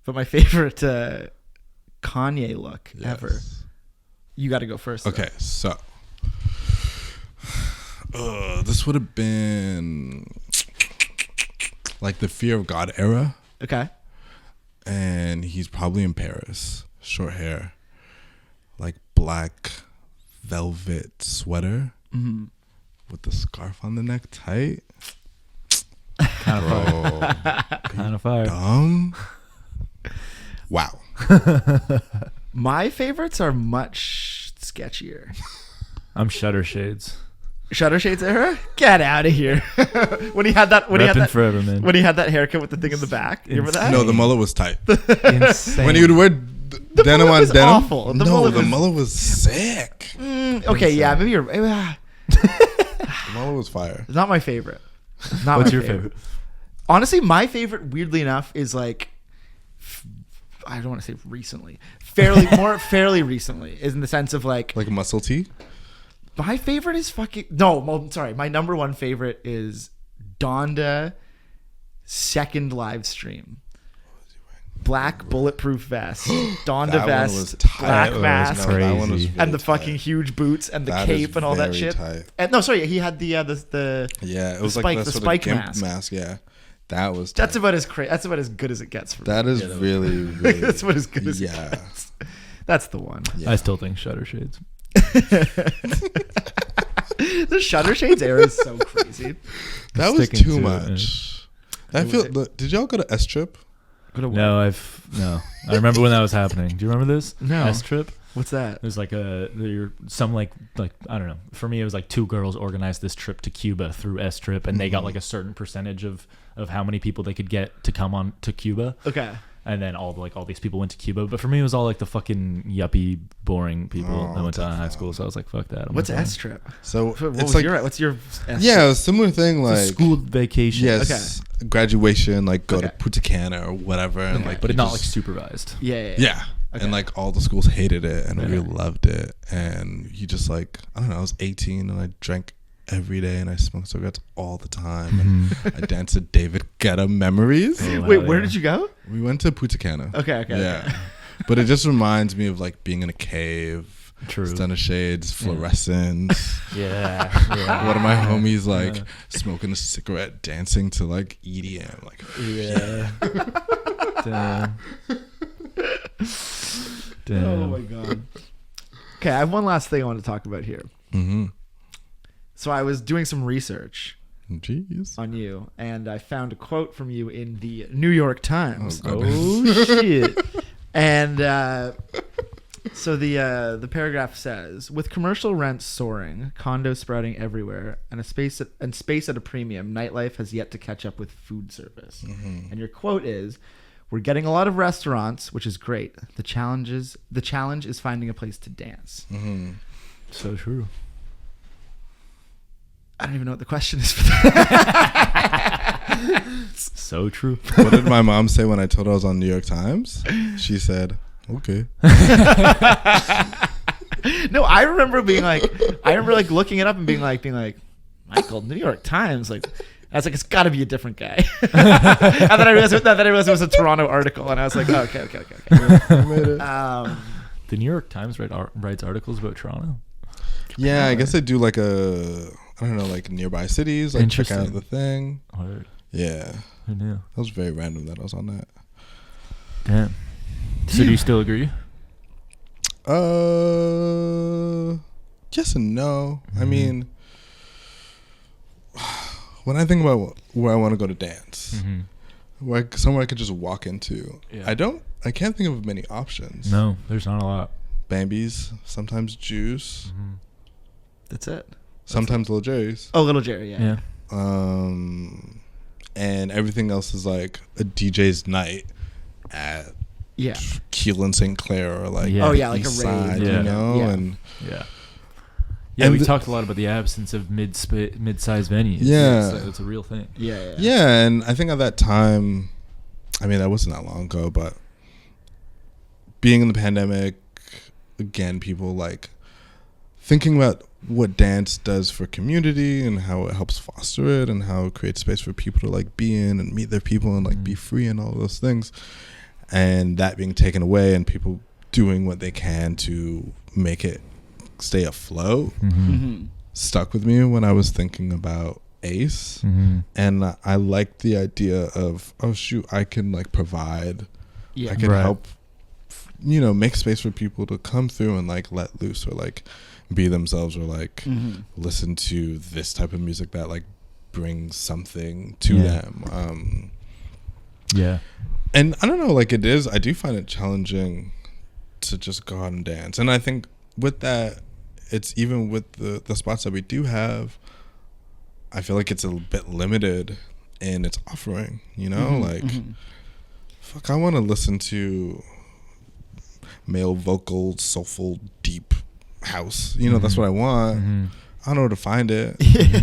Speaker 1: but my favorite Kanye look ever.
Speaker 2: Yes.
Speaker 1: You got to go first. though.
Speaker 2: Okay, so this would have been like the Fear of God era,
Speaker 1: Okay.
Speaker 2: and he's probably in Paris. Short hair, like black velvet sweater
Speaker 1: Mm-hmm.
Speaker 2: with the scarf on the neck tight.
Speaker 3: Kind of fire.
Speaker 2: Bro,
Speaker 3: Kind of fire.
Speaker 2: dumb. Wow.
Speaker 1: My favorites are much sketchier.
Speaker 3: I'm Shutter Shades.
Speaker 1: Shutter Shades era? Get out of here. when he had that
Speaker 3: Reppin' forever, man.
Speaker 1: when he had that haircut with the thing in the back. You remember that?
Speaker 2: No, the mullet was tight.
Speaker 3: Insane.
Speaker 2: When he would wear denim
Speaker 1: mullet
Speaker 2: on
Speaker 1: was
Speaker 2: denim.
Speaker 1: awful. The
Speaker 2: No,
Speaker 1: mullet
Speaker 2: the
Speaker 1: was-
Speaker 2: mullet was sick.
Speaker 1: Okay, yeah, maybe you're.
Speaker 2: The mullet was fire.
Speaker 1: Not my favorite. Not
Speaker 3: What's
Speaker 1: my
Speaker 3: your favorite?
Speaker 1: Honestly, my favorite, weirdly enough, is like, I don't want to say recently, fairly recently, is in the sense of like
Speaker 2: Like a muscle tee.
Speaker 1: my favorite is fucking no. Well, sorry, my number one favorite is Donda second live stream. Black bulletproof vest, Donda
Speaker 2: That one
Speaker 1: vest,
Speaker 2: was tight.
Speaker 1: black
Speaker 3: That was
Speaker 1: mask,
Speaker 3: crazy.
Speaker 2: That one was
Speaker 1: and the
Speaker 2: really
Speaker 1: fucking
Speaker 2: tight.
Speaker 1: huge boots and the
Speaker 2: That is
Speaker 1: cape and all that
Speaker 2: very
Speaker 1: shit.
Speaker 2: tight.
Speaker 1: And no, sorry, he had the
Speaker 2: Yeah, it was
Speaker 1: the
Speaker 2: like
Speaker 1: spike-
Speaker 2: the
Speaker 1: the
Speaker 2: sort
Speaker 1: spike
Speaker 2: of gimp
Speaker 1: mask.
Speaker 2: mask. Yeah, that was.
Speaker 1: that's
Speaker 2: tight.
Speaker 1: about as that's about as good as it gets for me.
Speaker 2: That is
Speaker 3: Yeah, that was
Speaker 2: really, really.
Speaker 1: That's about as good as it
Speaker 2: Yeah.
Speaker 1: gets. That's the one.
Speaker 2: Yeah.
Speaker 3: I still think Shutter Shades.
Speaker 1: The Shutter Shades era is so crazy.
Speaker 2: That was
Speaker 3: Sticking
Speaker 2: too
Speaker 3: to it,
Speaker 2: much. That feel. Did y'all go to S Trip?
Speaker 3: No, I remember when that was happening. Do you remember this?
Speaker 1: No.
Speaker 3: S Trip.
Speaker 1: What's that?
Speaker 3: There's like some like I don't know. For me, it was like two girls organized this trip to Cuba through S Trip, and they got like a certain percentage of how many people they could get to come on to Cuba.
Speaker 1: Okay.
Speaker 3: And then all these people went to Cuba, but for me it was all like the fucking yuppie, boring people that went to high school. So I was like, "Fuck that." I'm
Speaker 1: What's
Speaker 3: not going.
Speaker 1: S Trip?
Speaker 2: So
Speaker 1: What
Speaker 2: it's
Speaker 1: was
Speaker 2: like
Speaker 1: what's your S
Speaker 2: yeah,
Speaker 1: trip?
Speaker 2: a similar thing. Like
Speaker 3: It's a school vacation.
Speaker 2: yes, graduation, like go to
Speaker 1: Okay.
Speaker 2: Punta Cana or whatever, and
Speaker 1: Okay.
Speaker 2: like
Speaker 3: but
Speaker 2: you
Speaker 3: it's not like
Speaker 2: just-
Speaker 3: supervised.
Speaker 1: Yeah.
Speaker 2: yeah.
Speaker 1: Okay.
Speaker 2: And like all the schools hated it, and we
Speaker 3: Yeah.
Speaker 2: loved it. And you just like I don't know. I was 18 and I drank every day, and I smoked cigarettes all the time, and I danced to David Guetta memories.
Speaker 3: Oh,
Speaker 1: Wait,
Speaker 3: hell
Speaker 1: where
Speaker 3: yeah.
Speaker 1: did you go?
Speaker 2: We went to Punta Cana.
Speaker 1: Okay.
Speaker 2: Yeah,
Speaker 1: Okay.
Speaker 2: but it just reminds me of like being in a cave,
Speaker 3: True.
Speaker 2: Stunner shades, fluorescence.
Speaker 3: Yeah.
Speaker 2: One of my homies like
Speaker 3: Yeah.
Speaker 2: smoking a cigarette, dancing to like EDM, like
Speaker 3: Yeah. Damn.
Speaker 1: Oh my god. Okay, I have one last thing I want to talk about here.
Speaker 2: mm-hmm.
Speaker 1: So I was doing some research
Speaker 2: Jeez.
Speaker 1: on you, and I found a quote from you in the New York Times.
Speaker 2: Oh,
Speaker 3: Oh shit.
Speaker 1: And so the paragraph says, with commercial rents soaring, condos sprouting everywhere, and space at a premium, nightlife has yet to catch up with food service.
Speaker 2: Mm-hmm.
Speaker 1: And your quote is, "We're getting a lot of restaurants, which is great. The challenge is finding a place to dance."
Speaker 2: Mm-hmm.
Speaker 3: So true.
Speaker 1: I don't even know what the question is for that.
Speaker 3: So true.
Speaker 2: What did my mom say when I told her I was on New York Times? She said, "Okay."
Speaker 1: No, I remember looking it up and being like, Michael, New York Times, like. I was like, it's got to be a different guy. And then I realized it was a Toronto article, and I was like, oh, okay.
Speaker 3: The New York Times writes articles about Toronto.
Speaker 2: Yeah, I guess they do like like nearby cities, like check out
Speaker 3: Interesting.
Speaker 2: the thing.
Speaker 3: Word.
Speaker 2: Yeah,
Speaker 3: Who knew?
Speaker 2: that was very random that I was on that.
Speaker 3: Damn. So do you still agree?
Speaker 2: Yes and no. I
Speaker 3: Mhm.
Speaker 2: mean, when I think about where I want to go to dance, somewhere I could just walk into,
Speaker 3: Yeah.
Speaker 2: I can't think of many options.
Speaker 3: No, there's not a lot.
Speaker 2: Bambi's, sometimes Juice,
Speaker 1: That's it.
Speaker 2: sometimes Little Jerry's.
Speaker 1: Oh, Little Jerry, yeah.
Speaker 2: And everything else is like a DJ's night at
Speaker 1: Yeah.
Speaker 2: Keelan St. Clair or like
Speaker 3: Yeah.
Speaker 1: Oh, yeah, like a
Speaker 2: East
Speaker 1: rave.
Speaker 2: Side,
Speaker 3: Yeah.
Speaker 2: you know,
Speaker 1: Yeah.
Speaker 2: and
Speaker 3: Yeah,
Speaker 2: And
Speaker 3: we
Speaker 2: the-
Speaker 3: talked a lot about the absence of mid-sized venues.
Speaker 2: Yeah.
Speaker 3: It's a real thing.
Speaker 2: yeah, and I think at that time, I mean, that wasn't that long ago, but being in the pandemic, again, people like thinking about what dance does for community and how it helps foster it and how it creates space for people to like be in and meet their people and like be free and all those things, and that being taken away and people doing what they can to make it stay afloat stuck with me when I was thinking about Ace. And I liked the idea of, oh shoot, I can like provide, I can
Speaker 3: Right.
Speaker 2: help, you know, make space for people to come through and like let loose or like be themselves or like listen to this type of music that like brings something to them.
Speaker 3: Yeah.
Speaker 2: And I don't know, like I do find it challenging to just go out and dance. And I think with that, it's even with the spots that we do have, I feel like it's a bit limited in its offering, you know? Fuck, I want to listen to male vocal, soulful, deep house. You know, that's what I want. I don't know where to find it.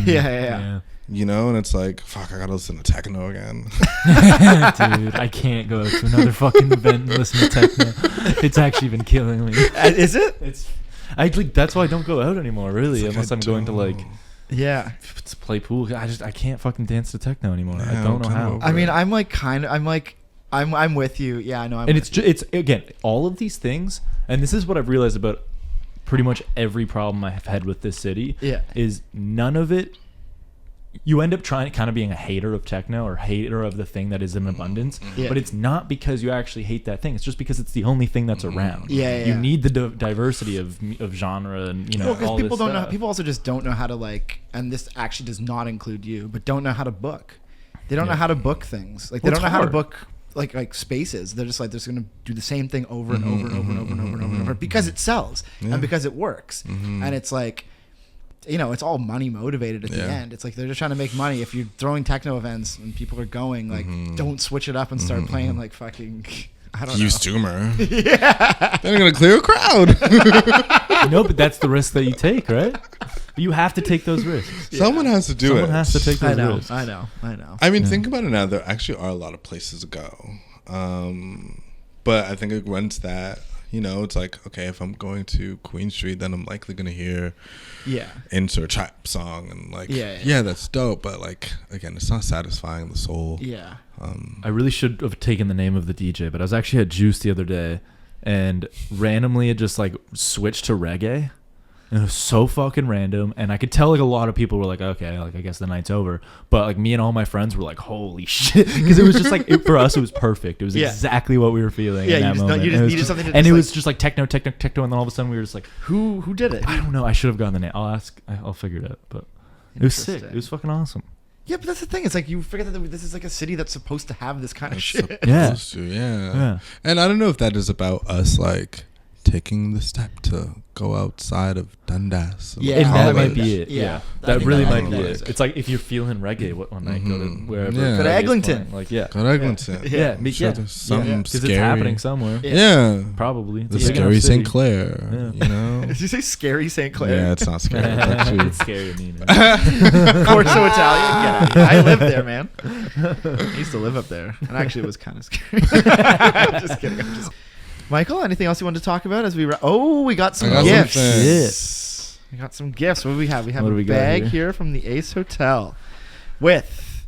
Speaker 1: Yeah.
Speaker 2: You know, and it's like, fuck, I gotta listen to techno again.
Speaker 3: Dude, I can't go to another fucking event and listen to techno. It's actually been killing me.
Speaker 1: Is it?
Speaker 3: I like that's why I don't go out anymore, really,
Speaker 2: It's like,
Speaker 3: unless I'm going to like
Speaker 1: Yeah.
Speaker 3: to play pool. I can't fucking dance to techno anymore.
Speaker 2: Yeah,
Speaker 3: I don't know
Speaker 2: I'm
Speaker 3: how.
Speaker 2: over
Speaker 1: I mean,
Speaker 2: it.
Speaker 1: I'm with you. Yeah, I know.
Speaker 3: And it's again, all of these things, and this is what I've realized about pretty much every problem I've had with this city.
Speaker 1: Yeah.
Speaker 3: Is none of it. You end up trying kind of being a hater of techno or hater of the thing that is in abundance,
Speaker 1: Yeah.
Speaker 3: but it's not because you actually hate that thing. It's just because it's the only thing that's around.
Speaker 1: Yeah.
Speaker 3: You need the diversity of genre and
Speaker 1: Well, because
Speaker 3: all
Speaker 1: people
Speaker 3: this
Speaker 1: don't know.
Speaker 3: stuff.
Speaker 1: People also just don't know how to like, and this actually does not include you, but don't know how to book. They don't know how to book things. Like they
Speaker 3: Well,
Speaker 1: don't know
Speaker 3: it's
Speaker 1: how to
Speaker 3: hard.
Speaker 1: book like spaces. They're just like they're just gonna do the same thing over and over and over and over and over and over and over because it sells and because it works. And it's like, you know, it's all money motivated at the end. It's like they're just trying to make money. If you're throwing techno events and people are going, like, don't switch it up and start playing like fucking, I don't know.
Speaker 2: Yves Tumor. Yeah. They're gonna clear a crowd.
Speaker 3: No, but that's the risk that you take, right? You have to take those risks.
Speaker 2: Someone has to do
Speaker 3: Someone
Speaker 2: it.
Speaker 3: has to take those risks.
Speaker 1: I know.
Speaker 2: I mean, think about it now. There actually are a lot of places to go. But I think it runs that, you know, it's like, okay, if I'm going to Queen Street, then I'm likely going to hear insert trap song and like, yeah, that's dope. But like, again, it's not satisfying the soul.
Speaker 1: Yeah.
Speaker 3: I really should have taken the name of the DJ, but I was actually at Juice the other day and randomly it just like switched to reggae. And it was so fucking random, and I could tell like a lot of people were like, "Okay, like I guess the night's over." But like me and all my friends were like, "Holy shit!" Because it was just like for us, it was perfect. It was exactly what we were feeling.
Speaker 1: Yeah,
Speaker 3: in that moment.
Speaker 1: you just needed something to.
Speaker 3: And
Speaker 1: just
Speaker 3: it
Speaker 1: like,
Speaker 3: was just like techno, and then all of a sudden we were just like,
Speaker 1: who did it?
Speaker 3: I don't know. I should have gotten the name. I'll ask. I'll figure it out. But it was sick. It was fucking awesome.
Speaker 1: Yeah, but that's the thing. It's like you forget that this is like a city that's supposed to have this kind of shit.
Speaker 2: Supposed to, yeah. And I don't know if that is about us like taking the step to go outside of Dundas.
Speaker 1: Yeah,
Speaker 3: And that
Speaker 1: Hollywood.
Speaker 3: might be it.
Speaker 1: Yeah.
Speaker 3: That really might be
Speaker 1: is
Speaker 3: it. It's like if you're feeling reggae, one night go to wherever.
Speaker 2: Yeah.
Speaker 1: Go to
Speaker 3: reggae's
Speaker 1: Eglinton.
Speaker 3: playing. Like
Speaker 2: Go to Eglinton.
Speaker 3: yeah,
Speaker 2: I'm sure there's something
Speaker 3: because
Speaker 2: scary.
Speaker 3: it's happening somewhere.
Speaker 2: Yeah.
Speaker 3: Probably.
Speaker 2: The
Speaker 3: It's a big
Speaker 2: scary
Speaker 3: enough city.
Speaker 2: St. Clair,
Speaker 3: Yeah.
Speaker 2: you know?
Speaker 1: Did you say scary St. Clair?
Speaker 2: Yeah, it's not scary. It's actually,
Speaker 3: It's scary to me, man.
Speaker 1: Corso Italian. Get out of here. I lived there, man. I used to live up there, and actually, it was kind of scary. Just kidding. Michael, anything else you wanted to talk about as we? We got some
Speaker 2: I got
Speaker 1: gifts.
Speaker 2: some things.
Speaker 1: We got some gifts. What do we have? We have
Speaker 3: What do
Speaker 1: a
Speaker 3: we got
Speaker 1: bag
Speaker 3: here?
Speaker 1: here from the Ace Hotel with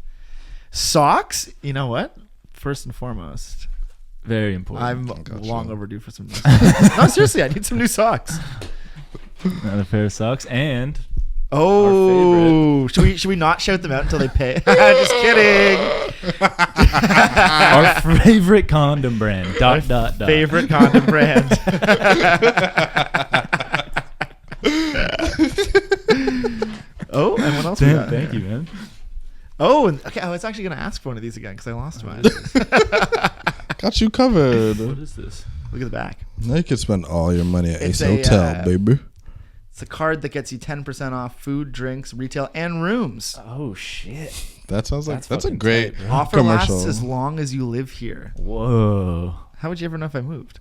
Speaker 1: socks. You know what? First and foremost,
Speaker 3: Very important.
Speaker 1: I'm
Speaker 2: Gotcha.
Speaker 1: long overdue for some new socks. No, seriously, I need some new socks.
Speaker 3: Another pair of socks and
Speaker 1: Oh, should we not shout them out until they pay? Just kidding.
Speaker 3: our favorite condom brand. Dot.
Speaker 1: Favorite condom brand. Oh, and what else we
Speaker 3: Damn,
Speaker 1: got?
Speaker 3: thank you, man.
Speaker 1: Oh, and okay, I was actually gonna ask for one of these again because I lost mine.
Speaker 2: got you covered.
Speaker 3: What is this?
Speaker 1: Look at the back.
Speaker 2: Now you can spend all your money at
Speaker 1: It's
Speaker 2: Ace
Speaker 1: a,
Speaker 2: Hotel, baby.
Speaker 1: It's a card that gets you 10% off food, drinks, retail, and rooms.
Speaker 3: Oh shit!
Speaker 2: That sounds like that's a
Speaker 3: fucking
Speaker 2: great
Speaker 3: tight, bro.
Speaker 1: Offer
Speaker 2: commercial.
Speaker 1: lasts as long as you live here.
Speaker 3: Whoa.
Speaker 1: How would you ever know if I moved?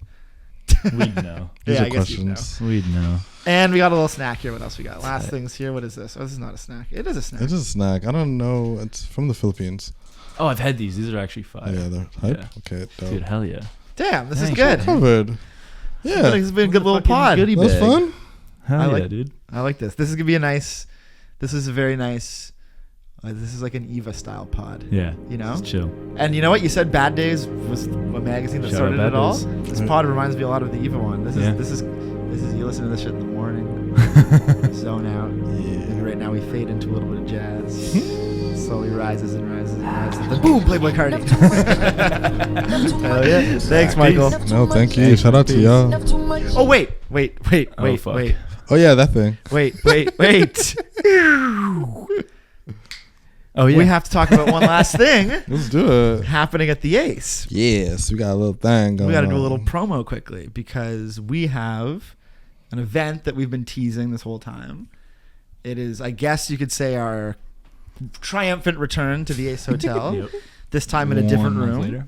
Speaker 3: We'd know.
Speaker 2: These
Speaker 1: Yeah,
Speaker 2: are
Speaker 1: I guess you'd know.
Speaker 2: questions.
Speaker 3: We'd know.
Speaker 1: And we got a little snack here. What else we got? Last things here. What is this? Oh, this is not a snack. It is a snack.
Speaker 2: It's a snack. I don't know. It's from the Philippines.
Speaker 3: Oh, I've had these. These are actually fire.
Speaker 2: Yeah, they're hype.
Speaker 3: Yeah.
Speaker 2: Okay, dope.
Speaker 3: Dude, hell yeah.
Speaker 1: Damn, this
Speaker 3: Thanks,
Speaker 1: is good.
Speaker 2: Covered. Yeah,
Speaker 1: This has been a good little
Speaker 3: Motherfucking
Speaker 1: pod.
Speaker 3: goodie
Speaker 2: that was
Speaker 3: bag.
Speaker 2: fun.
Speaker 3: Hell
Speaker 1: I
Speaker 3: yeah,
Speaker 1: like-
Speaker 3: dude.
Speaker 1: I like this. This is gonna be a nice. This is a very nice. This is like an Eva style pod.
Speaker 3: Yeah.
Speaker 1: You know.
Speaker 3: Just chill.
Speaker 1: And you know what? You said Bad Days was a magazine that
Speaker 3: Shout
Speaker 1: started
Speaker 3: out
Speaker 1: it
Speaker 3: Bad
Speaker 1: all.
Speaker 3: Days.
Speaker 1: This pod reminds me a lot of the Eva one. This is
Speaker 3: Yeah.
Speaker 1: this is you listen to this shit in the morning, zone out. And right now we fade into a little bit of jazz. Slowly rises and rises and rises. Then boom, Playboi Carti. Hell yeah! Thanks, Michael.
Speaker 2: No, thank you. Shout out to y'all.
Speaker 1: Oh wait.
Speaker 3: Oh, fuck.
Speaker 2: Oh yeah, that thing.
Speaker 1: Wait.
Speaker 3: Oh yeah.
Speaker 1: We have to talk about one last thing
Speaker 2: Let's do it.
Speaker 1: happening at the Ace.
Speaker 2: Yes, we got a little thing going.
Speaker 1: We got to do a
Speaker 2: on.
Speaker 1: little promo quickly because we have an event that we've been teasing this whole time. It is, I guess you could say, our triumphant return to the Ace Hotel.
Speaker 3: Yep.
Speaker 1: This time in a different
Speaker 3: 1 month
Speaker 1: room.
Speaker 3: later.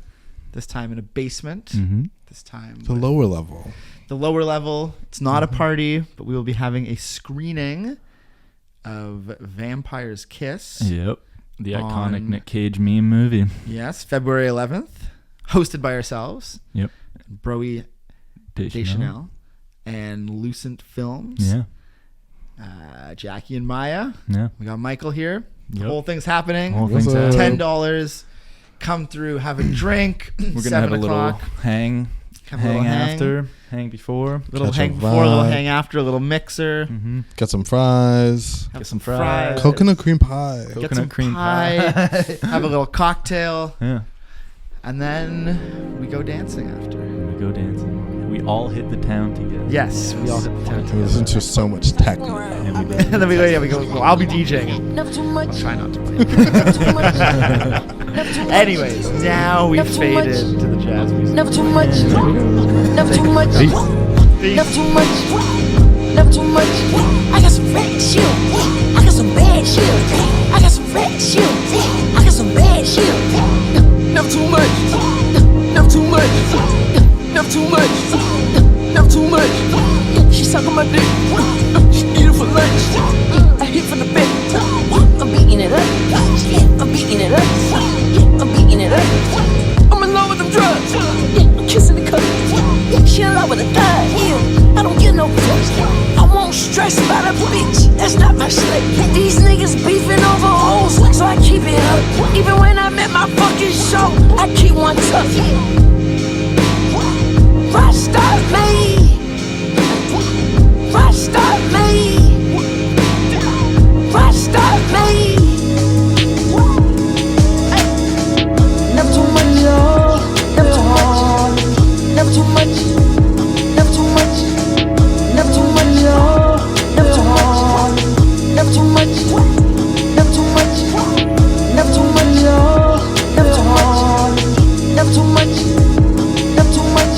Speaker 1: This time in a basement.
Speaker 3: Mm-hmm.
Speaker 1: This time
Speaker 2: The
Speaker 1: with
Speaker 2: lower level.
Speaker 1: the lower level. It's not a party, but we will be having a screening of Vampire's Kiss.
Speaker 3: Yep. The iconic
Speaker 1: On-
Speaker 3: Nick Cage meme movie.
Speaker 1: Yes, February 11th. Hosted by ourselves.
Speaker 3: Yep.
Speaker 1: Broy Deschanel and Lucent Films.
Speaker 3: Yeah.
Speaker 1: Jackie and Maya.
Speaker 3: Yeah.
Speaker 1: We got Michael here. The
Speaker 3: Yep.
Speaker 1: whole thing's happening.
Speaker 3: Whole
Speaker 2: What's
Speaker 3: thing's
Speaker 2: up?
Speaker 3: happening.
Speaker 1: $10. Come through, have a drink.
Speaker 3: We're gonna
Speaker 1: 7
Speaker 3: have a little
Speaker 1: o'clock.
Speaker 3: hang.
Speaker 1: Have a little hang.
Speaker 3: After. Hang before.
Speaker 1: Little
Speaker 2: Catch a
Speaker 1: hang before, a little
Speaker 2: vibe.
Speaker 1: hang after, a little mixer.
Speaker 3: Mm-hmm.
Speaker 2: Got some fries.
Speaker 1: Have
Speaker 3: Get some fries.
Speaker 2: Coconut cream pie.
Speaker 1: Get
Speaker 3: Coconut
Speaker 1: some
Speaker 3: cream
Speaker 1: pie.
Speaker 3: pie.
Speaker 1: Have a little cocktail.
Speaker 3: Yeah.
Speaker 1: And then we go dancing after.
Speaker 3: We go dancing. We all hit the town together.
Speaker 1: Yes, we all hit the town
Speaker 2: It was
Speaker 1: together.
Speaker 2: into so much techno.
Speaker 3: And we
Speaker 1: And then we go, well, I'll be DJing. I'll try not to play. Anyways, now we've faded to the jazz music.
Speaker 4: Never too much. Never too much.
Speaker 2: Peace.
Speaker 4: Never too much. Never too much. I got some red shit. I got some bad shit. I got some red shit. I got some bad shit. Never too much. Never too much. Never too much. Never too much. She sucking my dick. She eat it for lunch. I hit from the back. I'm beating it up. I'm beating it up. I'm beating it up. I'm in love with them drugs. I'm kissing the cup. She in love with a thug. I don't get no fucks. I won't stress about a bitch. That's not my shit. These niggas beefing over hoes, so I keep it up. Even when I'm at my fucking show, I keep one tuck. Rasta me. Rasta me. Rasta me. Never too much, never too much, never too much, never too much, never too much, never too much, never too much, never too much, never too much, never too much, never too much, never too much,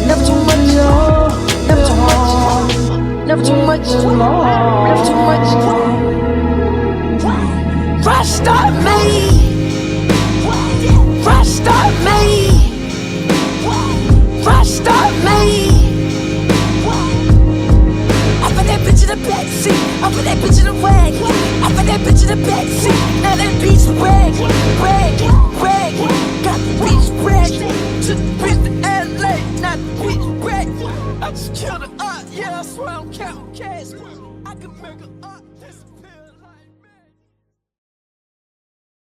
Speaker 4: never too much, never too much, never too much, never too much. Rasta me. Rasta me. Rasta me. I put that bitch in the backseat. I put that bitch in the wagon. I put that bitch in the backseat. Now that bitch rag. Got the bitch rag. Took the bitch to LA. Not the bitch rag. I just killed her. Yeah, I swear I'm counting cash. I can make her up.